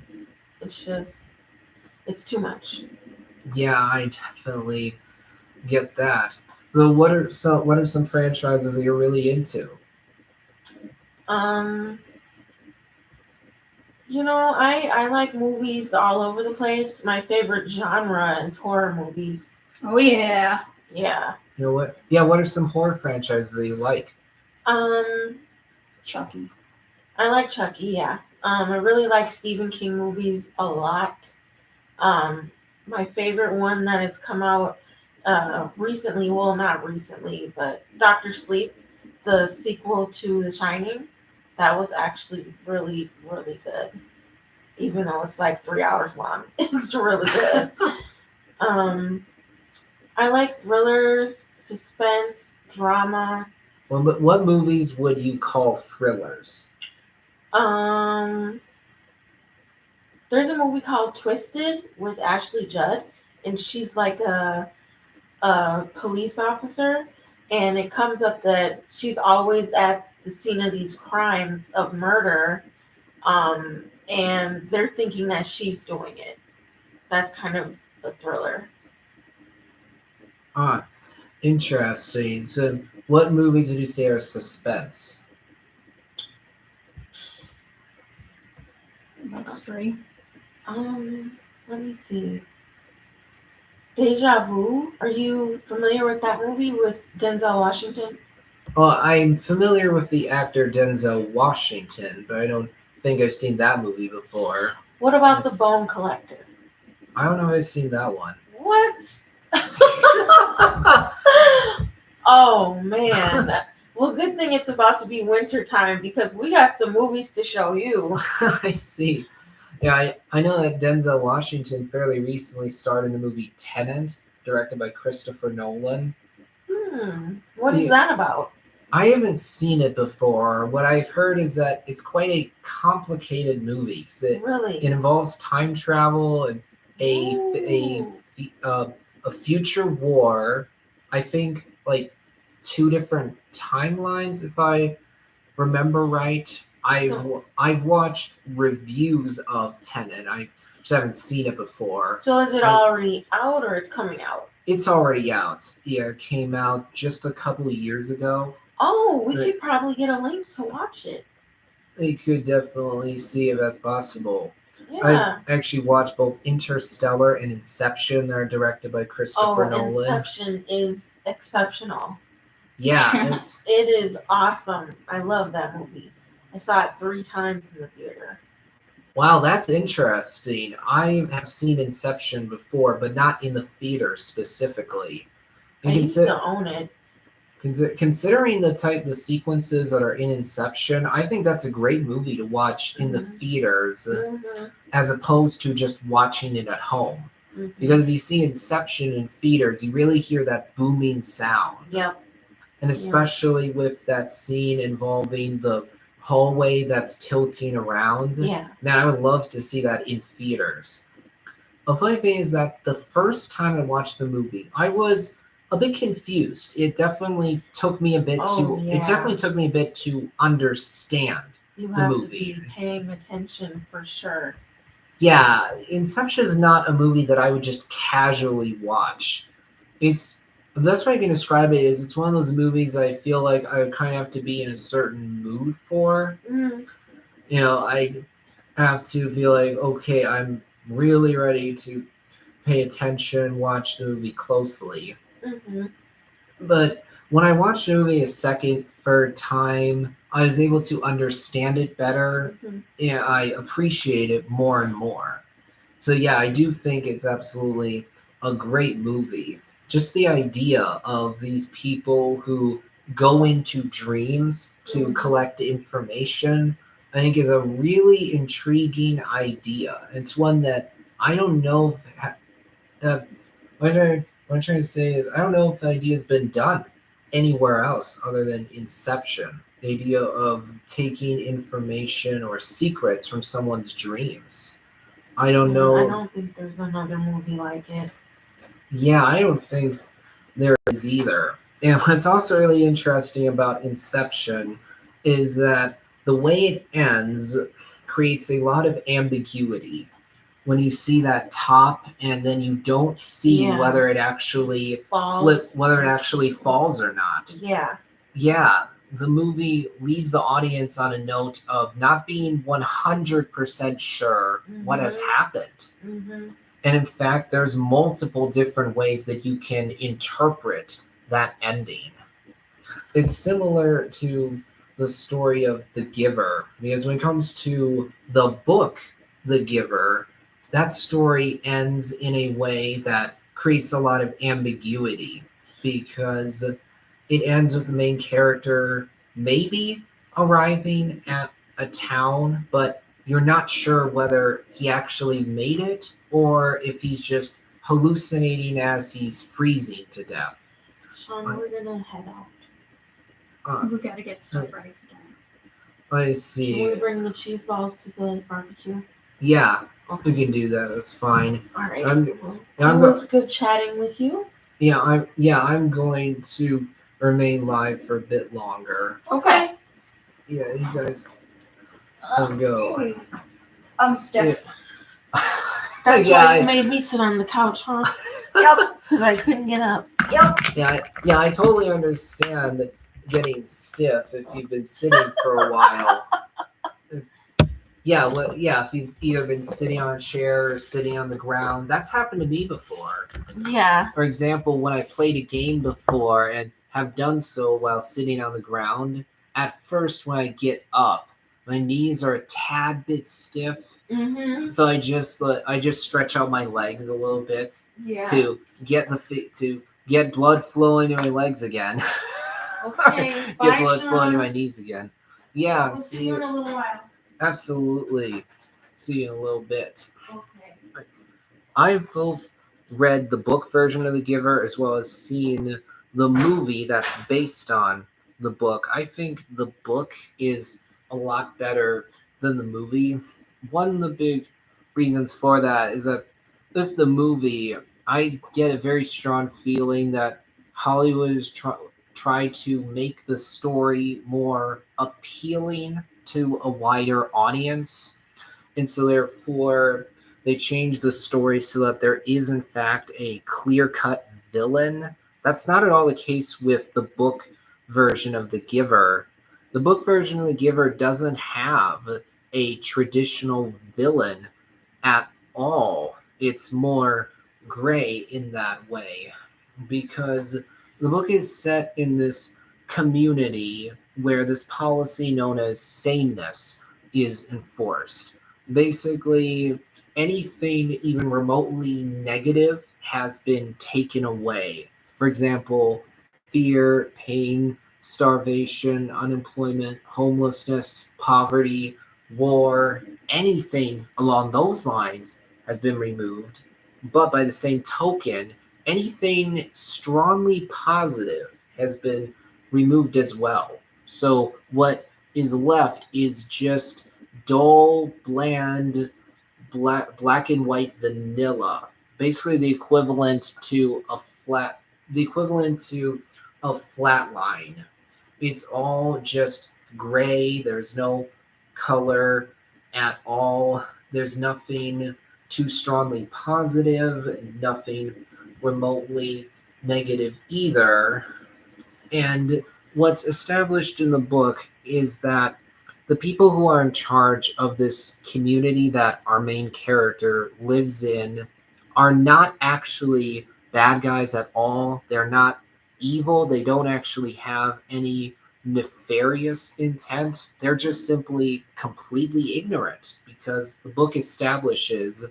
It's just it's too much. Yeah, I definitely get that. So what are some franchises that you're really into? Um, I like movies all over the place. My favorite genre is horror movies. Oh yeah. Yeah. You know what? Yeah, what are some horror franchises that you like? Um, Chucky. I like Chucky, yeah. I really like Stephen King movies a lot. Um, my favorite one that has come out recently, well, not recently, but Doctor Sleep, the sequel to The Shining, that was actually really, really good. Even though it's like 3 hours long, it's really good. Um, I like thrillers, suspense, drama. What movies would you call thrillers? Um, there's a movie called Twisted with Ashley Judd, and she's like a police officer, and it comes up that she's always at the scene of these crimes of murder, and they're thinking that she's doing it. That's kind of a thriller. Ah, interesting. So, what movies would you say are suspense? Mystery. Let me see. Deja Vu. Are you familiar with that movie with Denzel Washington? Well, I'm familiar with the actor Denzel Washington, but I don't think I've seen that movie before. What about The Bone Collector? I don't know if I've seen that one. What? Oh man. Well, good thing it's about to be winter time because we got some movies to show you. I see. Yeah, I know that Denzel Washington fairly recently starred in the movie Tenet, directed by Christopher Nolan. What is Yeah. that about? I haven't seen it before. What I've heard is that it's quite a complicated movie 'cause it Really? involves time travel and a Ooh. a future war. I think like two different timelines, if I remember right. I've watched reviews of Tenet. I just haven't seen it before. So is it I- already out or it's coming out? It's already out. Yeah, it came out just a couple of years ago. Oh, we Right. could probably get a link to watch it. You could definitely see if that's possible. Yeah. I actually watched both Interstellar and Inception. They're directed by Christopher Nolan. Inception is exceptional. Yeah, It is awesome. I love that movie. I saw it 3 times in the theater. wow, that's interesting. I have seen Inception before, but not in the theater specifically. I And used to own it. considering the sequences that are in Inception, I think that's a great movie to watch in the Mhm. theaters Mm-hmm. as opposed to just watching it at home. Mm-hmm. Because if you see Inception in theaters, you really hear that booming sound. Yep. And especially with that scene involving the hallway that's tilting around. Yeah. Man, I would love to see that in theaters. A funny thing is that the first time I watched the movie, I was a bit confused. It definitely took me a bit to understand. You The have to movie. be paying attention for sure. Yeah, Inception is not a movie that I would just casually watch. It's the best way I can describe it is it's one of those movies that I feel like I kind of have to be in a certain mood for. Mm. You know, I have to feel like, okay, I'm really ready to pay attention, watch the movie closely. Mm-hmm. But when I watched the movie a second, third time, I was able to understand it better. Mm-hmm. And I appreciate it more and more. So yeah, I do think it's absolutely a great movie. Just the idea of these people who go into dreams to Mhm. collect information, I think is a really intriguing idea. It's one that I don't know if what I'm trying to say is I don't know if the idea has been done anywhere else other than Inception. The idea of taking information or secrets from someone's dreams. I don't I know. don't think there's another movie like it. Yeah, I don't think there is either. And what's also really interesting about Inception is that the way it ends creates a lot of ambiguity. When you see that top and then you don't see Yeah. whether it actually Falls. whether it actually falls or not. Yeah. Yeah, the movie leaves the audience on a note of not being 100% sure what has Mhm. happened. Mm-hmm. And in fact, there's multiple different ways that you can interpret that ending. It's similar to the story of The Giver, because when it comes to the book The Giver, that story ends in a way that creates a lot of ambiguity because it ends with the main character maybe arriving at a town, but you're not sure whether he actually made it or if he's just hallucinating as he's freezing to death. Sean, we're gonna head out. We gotta get stuff ready for dinner. Let me Can see. we bring the cheese balls to the barbecue? Yeah, we Okay. can do that. That's fine. All right. I'm It was good chatting with you. I'm going to remain live for a bit longer. Okay. Yeah, you guys can go. I'm stiff. That's Yeah, why you made me sit on the couch, huh? Yep. Because I couldn't get up. Yep. Yeah, I totally understand getting stiff if you've been sitting for a while. If you've either been sitting on a chair or sitting on the ground, that's happened to me before. Yeah. For example, when I played a game before and have done so while sitting on the ground, at first when I get up, my knees are a tad bit stiff, Mm-hmm. so I just stretch out my legs a little bit Yeah. to get blood flowing to my legs again. Okay. Get Bye, blood flowing to my Sean. knees again. Yeah, We'll see you in a little while. absolutely. See you in a little bit. Okay. I've both read the book version of The Giver as well as seen the movie that's based on the book. I think the book is a lot better than the movie. One of the big reasons for that is that with the movie, I get a very strong feeling that Hollywood is try to make the story more appealing to a wider audience. And so therefore they change the story so that there is in fact a clear-cut villain. That's not at all the case with the book version of The Giver. The book version of The Giver doesn't have a traditional villain at all. It's more gray in that way because the book is set in this community where this policy known as sameness is enforced. Basically, anything even remotely negative has been taken away. For example, fear, pain, starvation, unemployment, homelessness, poverty, war, anything along those lines has been removed. But by the same token, anything strongly positive has been removed as well. So what is left is just dull, bland, black and white vanilla. Basically the equivalent to a flat line. It's all just gray. There's no color at all. There's nothing too strongly positive, nothing remotely negative either. And what's established in the book is that the people who are in charge of this community that our main character lives in are not actually bad guys at all. They're not evil. They don't actually have any nefarious intent. They're just simply completely ignorant because the book establishes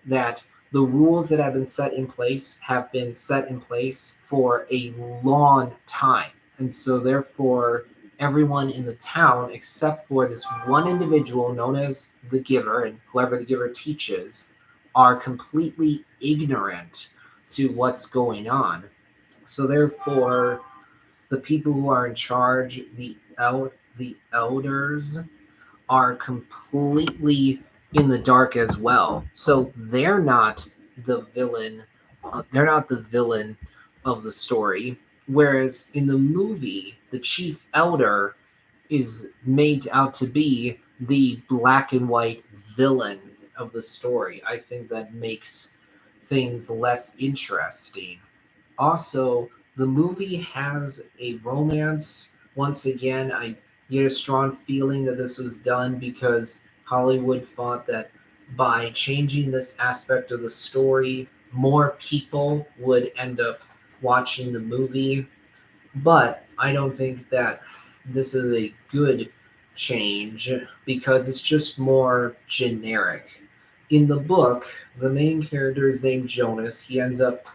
that the rules that have been set in place have been set in place for a long time. And so, therefore, everyone in the town, except for this one individual known as the Giver and whoever the Giver teaches, are completely ignorant to what's going on. So, therefore, the people who are in charge, the elders, are completely in the dark as well. So they're not the villain. They're not the villain of the story. Whereas in the movie, the chief elder is made out to be the black and white villain of the story. I think that makes things less interesting. Also, the movie has a romance. Once again, I get a strong feeling that this was done because Hollywood thought that by changing this aspect of the story, more people would end up watching the movie. But I don't think that this is a good change because it's just more generic. In the book, the main character is named Jonas. He ends up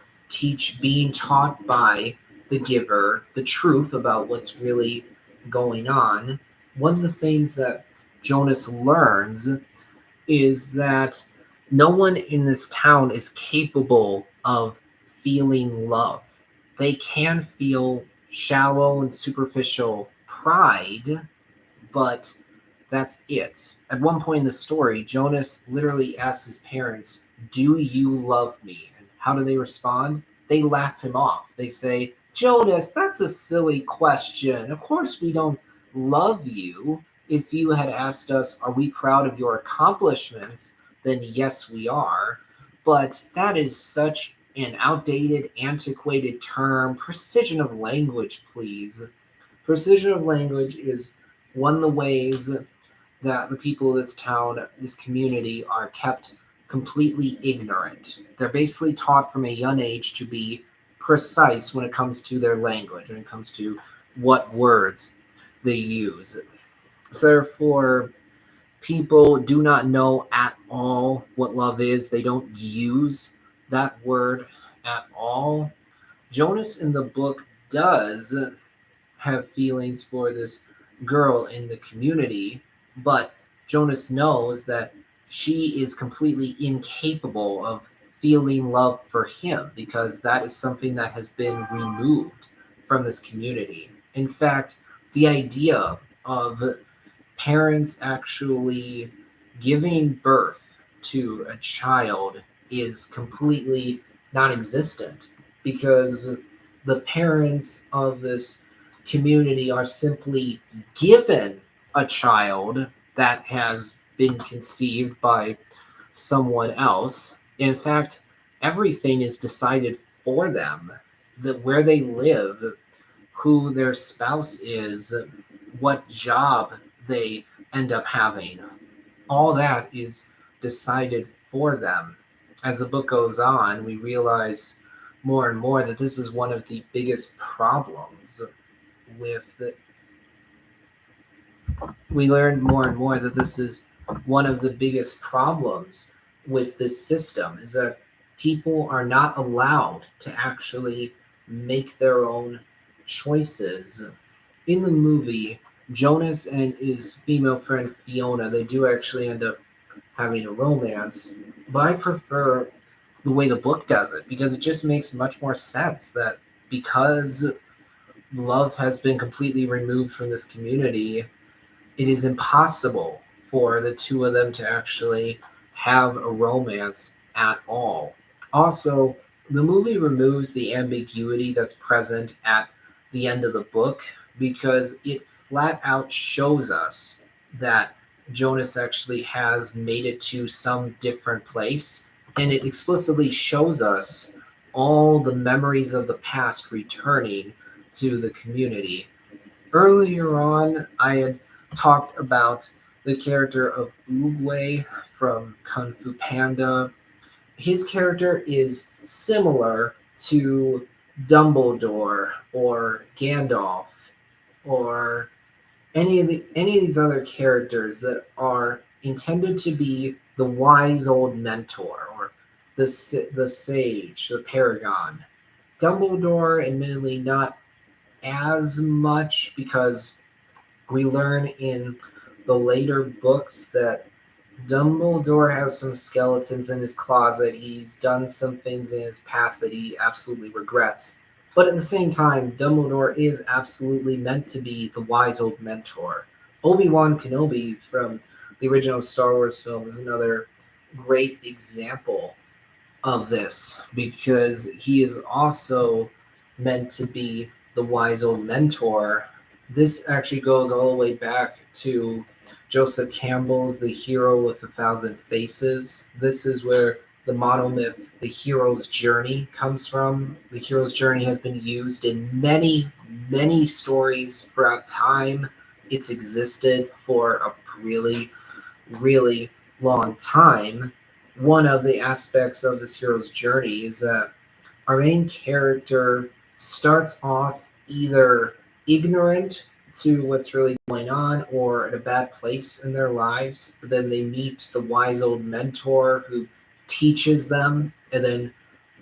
being taught by the giver the truth about what's really going on. One of the things that Jonas learns is that no one in this town is capable of feeling love. They can feel shallow and superficial pride, but that's it. At one point in the story, Jonas literally asks his parents, "Do you love me?" And how do they respond? They laugh him off. They say, "Jonas, that's a silly question. Of course we don't love you. If you had asked us, are we proud of your accomplishments? Then yes, we are. But that is such an outdated, antiquated term. Precision of language, please." Precision of language is one of the ways that the people of this town, this community, are kept completely ignorant. They're basically taught from a young age to be precise when it comes to their language, when it comes to what words they use. So therefore, people do not know at all what love is. They don't use that word at all. Jonas in the book does have feelings for this girl in the community, but Jonas knows that she is completely incapable of feeling love for him because that is something that has been removed from this community. In fact, the idea of parents actually giving birth to a child is completely non existent because the parents of this community are simply given a child that has been conceived by someone else. In fact, everything is decided for them. That where they live, who their spouse is, what job they end up having. All that is decided for them. As the book goes on, we realize more and more that this is one of the biggest problems with the we learned more and more that this is one of the biggest problems with this system is that people are not allowed to actually make their own choices. In the movie, Jonas and his female friend Fiona, they do actually end up having a romance, but I prefer the way the book does it because it just makes much more sense that because love has been completely removed from this community, it is impossible for the two of them to actually have a romance at all. Also, the movie removes the ambiguity that's present at the end of the book because it flat out shows us that Jonas actually has made it to some different place, and it explicitly shows us all the memories of the past returning to the community. Earlier on, I had talked about the character of Oogway from Kung Fu Panda. His character is similar to Dumbledore or Gandalf or any of these other characters that are intended to be the wise old mentor or the sage, the paragon. Dumbledore, admittedly, not as much because we learn in the later books that Dumbledore has some skeletons in his closet. He's done some things in his past that he absolutely regrets. But at the same time, Dumbledore is absolutely meant to be the wise old mentor. Obi-Wan Kenobi from the original Star Wars film is another great example of this because he is also meant to be the wise old mentor. This actually goes all the way back to Joseph Campbell's The Hero with a Thousand Faces. This is where the monomyth, the hero's journey, comes from. The hero's journey has been used in many, many stories throughout time. It's existed for a really, really long time. One of the aspects of this hero's journey is that our main character starts off either ignorant to what's really going on or at a bad place in their lives. But then they meet the wise old mentor who teaches them, and then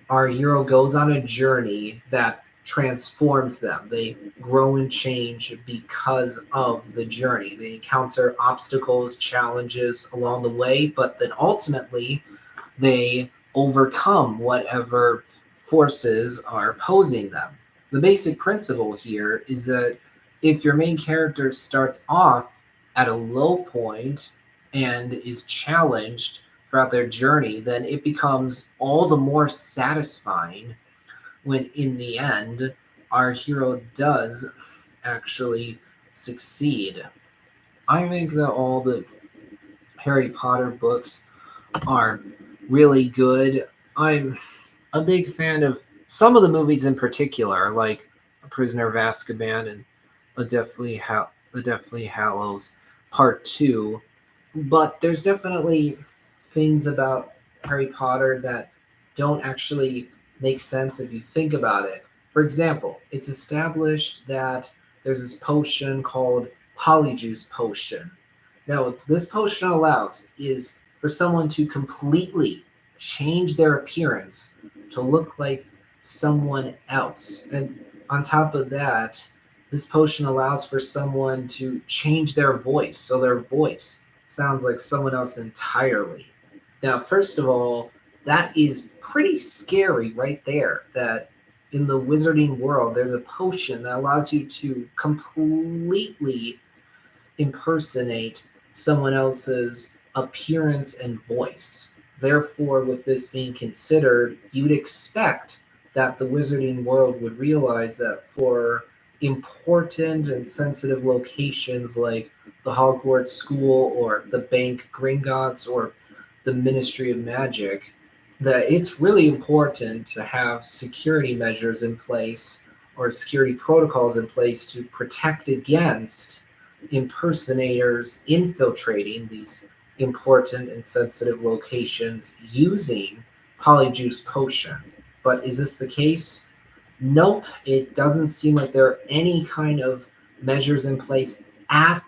our hero goes on a journey that transforms them. They grow and change because of the journey. They encounter obstacles, challenges along the way, but then ultimately they overcome whatever forces are opposing them. The basic principle here is that if your main character starts off at a low point and is challenged throughout their journey, then it becomes all the more satisfying when in the end our hero does actually succeed. I think that all the Harry Potter books are really good. I'm a big fan of some of the movies in particular, like A Prisoner of Azkaban and The Deathly Hallows Part 2. But there's definitely things about Harry Potter that don't actually make sense if you think about it. For example, it's established that there's this potion called Polyjuice Potion. Now, what this potion allows is for someone to completely change their appearance to look like someone else. And on top of that, this potion allows for someone to change their voice, so their voice sounds like someone else entirely. Now, first of all, that is pretty scary right there, that in the wizarding world, there's a potion that allows you to completely impersonate someone else's appearance and voice. Therefore, with this being considered, you'd expect that the wizarding world would realize that for important and sensitive locations like the Hogwarts School or the Bank Gringotts or the Ministry of Magic, that it's really important to have security measures in place or security protocols in place to protect against impersonators infiltrating these important and sensitive locations using Polyjuice Potion. But is this the case? Nope, it doesn't seem like there are any kind of measures in place at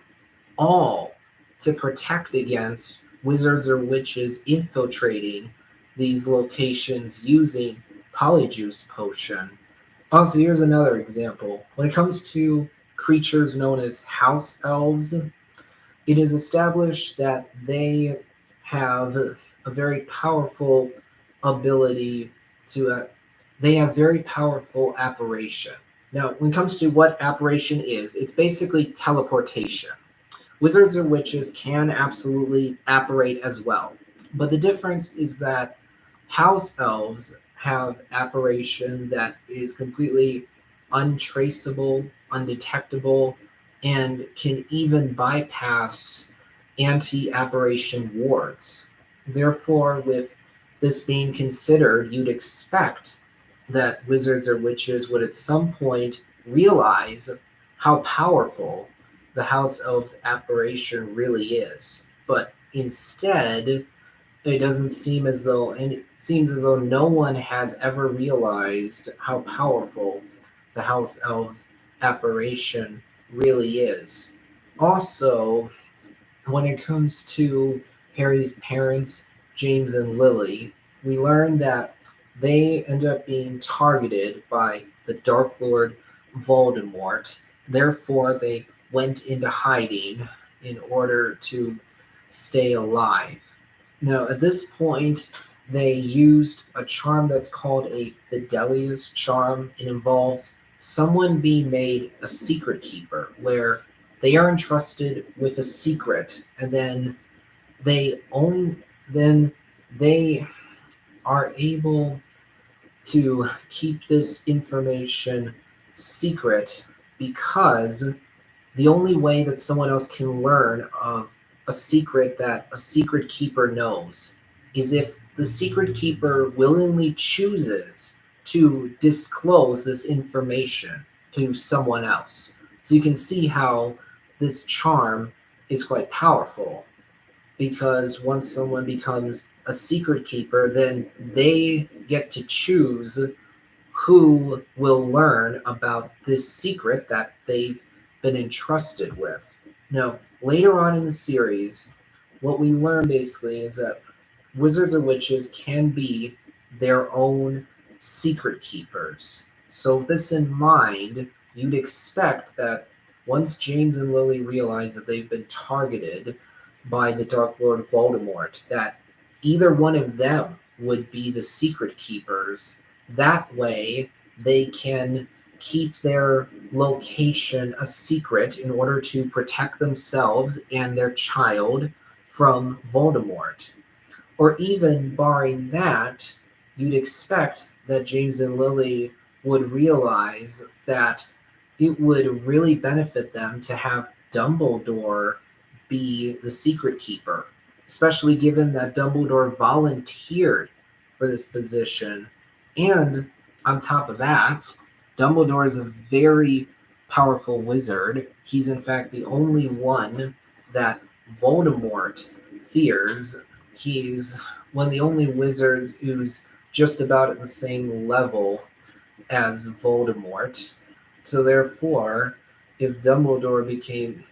all to protect against wizards or witches infiltrating these locations using Polyjuice Potion. Also, here's another example. When it comes to creatures known as house elves, it is established that they have a very powerful ability to, they have very powerful apparition. Now, when it comes to what apparition is, it's basically teleportation. Wizards or witches can absolutely apparate as well. But the difference is that house elves have apparition that is completely untraceable, undetectable, and can even bypass anti-apparition wards. Therefore, with this being considered, you'd expect that wizards or witches would at some point realize how powerful the house elves apparition really is. But instead, it doesn't seem as though, and it seems as though no one has ever realized how powerful the house elves apparition really is. Also, when it comes to Harry's parents, James and Lily, we learn that they end up being targeted by the Dark Lord Voldemort. Therefore, they went into hiding in order to stay alive. Now, at this point, they used a charm that's called a Fidelius charm. It involves someone being made a secret keeper, where they are entrusted with a secret, and then they own then they are able to keep this information secret because the only way that someone else can learn of a secret that a secret keeper knows is if the secret keeper willingly chooses to disclose this information to someone else. So you can see how this charm is quite powerful because once someone becomes a secret keeper, then they get to choose who will learn about this secret that they've been entrusted with. Now, later on in the series, what we learn basically is that wizards or witches can be their own secret keepers. So, with this in mind, you'd expect that once James and Lily realize that they've been targeted by the Dark Lord Voldemort, that either one of them would be the secret keepers. That way, they can keep their location a secret in order to protect themselves and their child from Voldemort. Or even barring that, you'd expect that James and Lily would realize that it would really benefit them to have Dumbledore be the secret keeper, especially given that Dumbledore volunteered for this position. And on top of that, Dumbledore is a very powerful wizard. He's, in fact, the only one that Voldemort fears. He's one of the only wizards who's just about at the same level as Voldemort. So, therefore, if Dumbledore became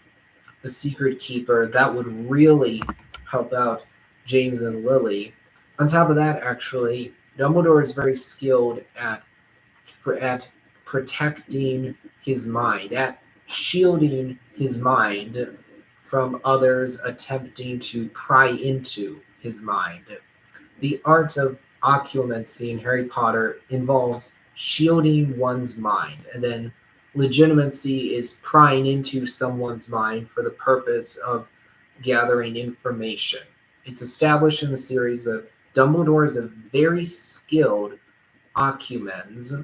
the secret keeper, that would really help out James and Lily. On top of that, actually, Dumbledore is very skilled at protecting his mind, at shielding his mind from others attempting to pry into his mind. The art of occlumency in Harry Potter involves shielding one's mind, and then legitimacy is prying into someone's mind for the purpose of gathering information. It's established in the series that Dumbledore is a very skilled occumens.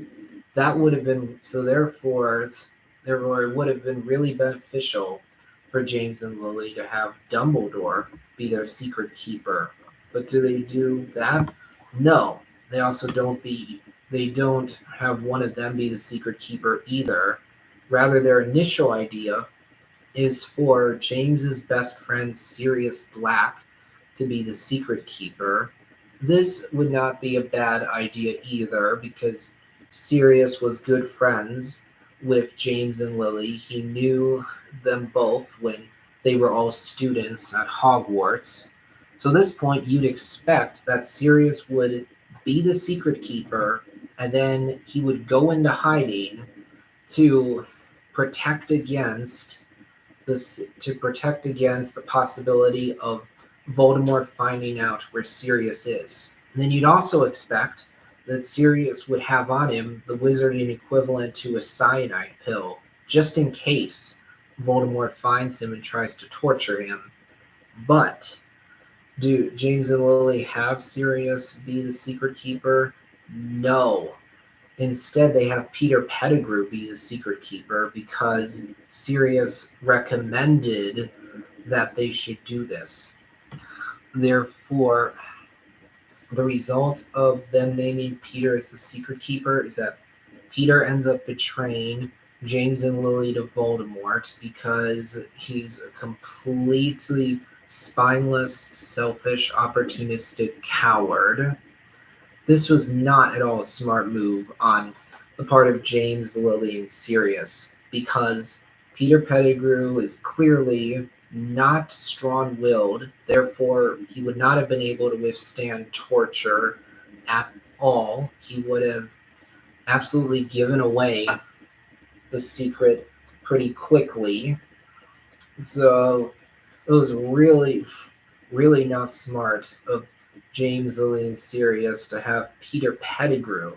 That would have been so. Therefore, it would have been really beneficial for James and Lily to have Dumbledore be their secret keeper. But do they do that? No. They also don't be. They don't have one of them be the secret keeper either. Rather, their initial idea is for James's best friend Sirius Black to be the secret keeper. This would not be a bad idea either because Sirius was good friends with James and Lily. He knew them both when they were all students at Hogwarts. So at this point, you'd expect that Sirius would be the secret keeper and then he would go into hiding to protect against the possibility of Voldemort finding out where Sirius is. And then you'd also expect that Sirius would have on him the wizarding equivalent to a cyanide pill, just in case Voldemort finds him and tries to torture him. But do James and Lily have Sirius be the secret keeper? No. Instead, they have Peter Pettigrew be the secret keeper because Sirius recommended that they should do this. Therefore, the result of them naming Peter as the secret keeper is that Peter ends up betraying James and Lily to Voldemort because he's a completely spineless, selfish, opportunistic coward. This was not at all a smart move on the part of James, Lily, and Sirius because Peter Pettigrew is clearly not strong-willed, therefore he would not have been able to withstand torture at all. He would have absolutely given away the secret pretty quickly. So it was really, really not smart of James, Lily, and Sirius to have Peter Pettigrew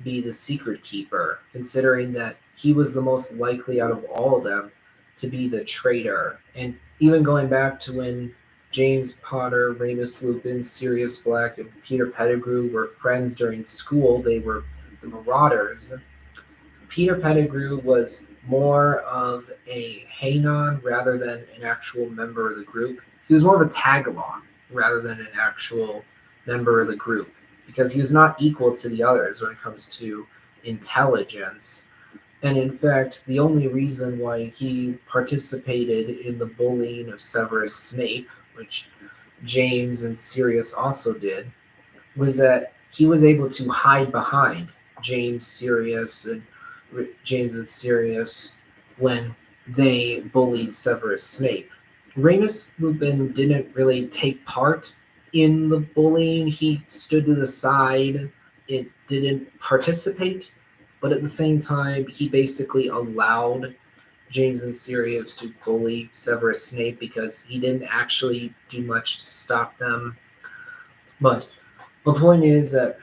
be the secret keeper, considering that he was the most likely out of all of them to be the traitor. And even going back to when James Potter, Remus Lupin, Sirius Black, and Peter Pettigrew were friends during school. They were the Marauders. Peter Pettigrew was more of a hang-on rather than an actual member of the group. He was more of a tag-along rather than an actual member of the group because he was not equal to the others when it comes to intelligence. And in fact, the only reason why he participated in the bullying of Severus Snape, which James and Sirius also did, was that he was able to hide behind James and Sirius when they bullied Severus Snape. Remus Lupin didn't really take part in the bullying. He stood to the side. It didn't participate, but at the same time, he basically allowed James and Sirius to bully Severus Snape because he didn't actually do much to stop them. But the point is that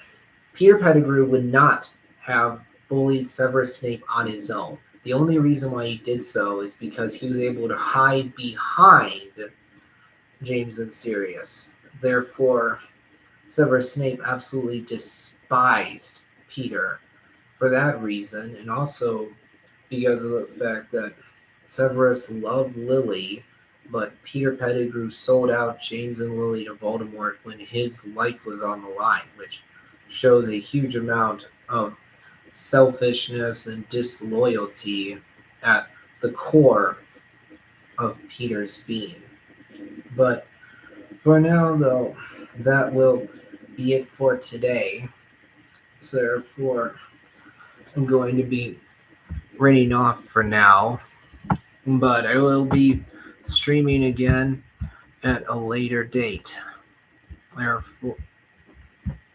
Peter Pettigrew would not have bullied Severus Snape on his own. The only reason why he did so is because he was able to hide behind James and Sirius. Therefore, Severus Snape absolutely despised Peter for that reason, and also because of the fact that Severus loved Lily, but Peter Pettigrew sold out James and Lily to Voldemort when his life was on the line, which shows a huge amount of selfishness and disloyalty at the core of Peter's being. But for now, though, that will be it for today. So therefore, I'm going to be running off for now. But I will be streaming again at a later date. Therefore,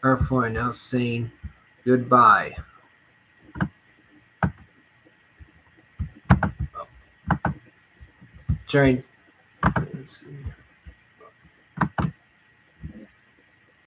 I'm now saying goodbye. Let's see.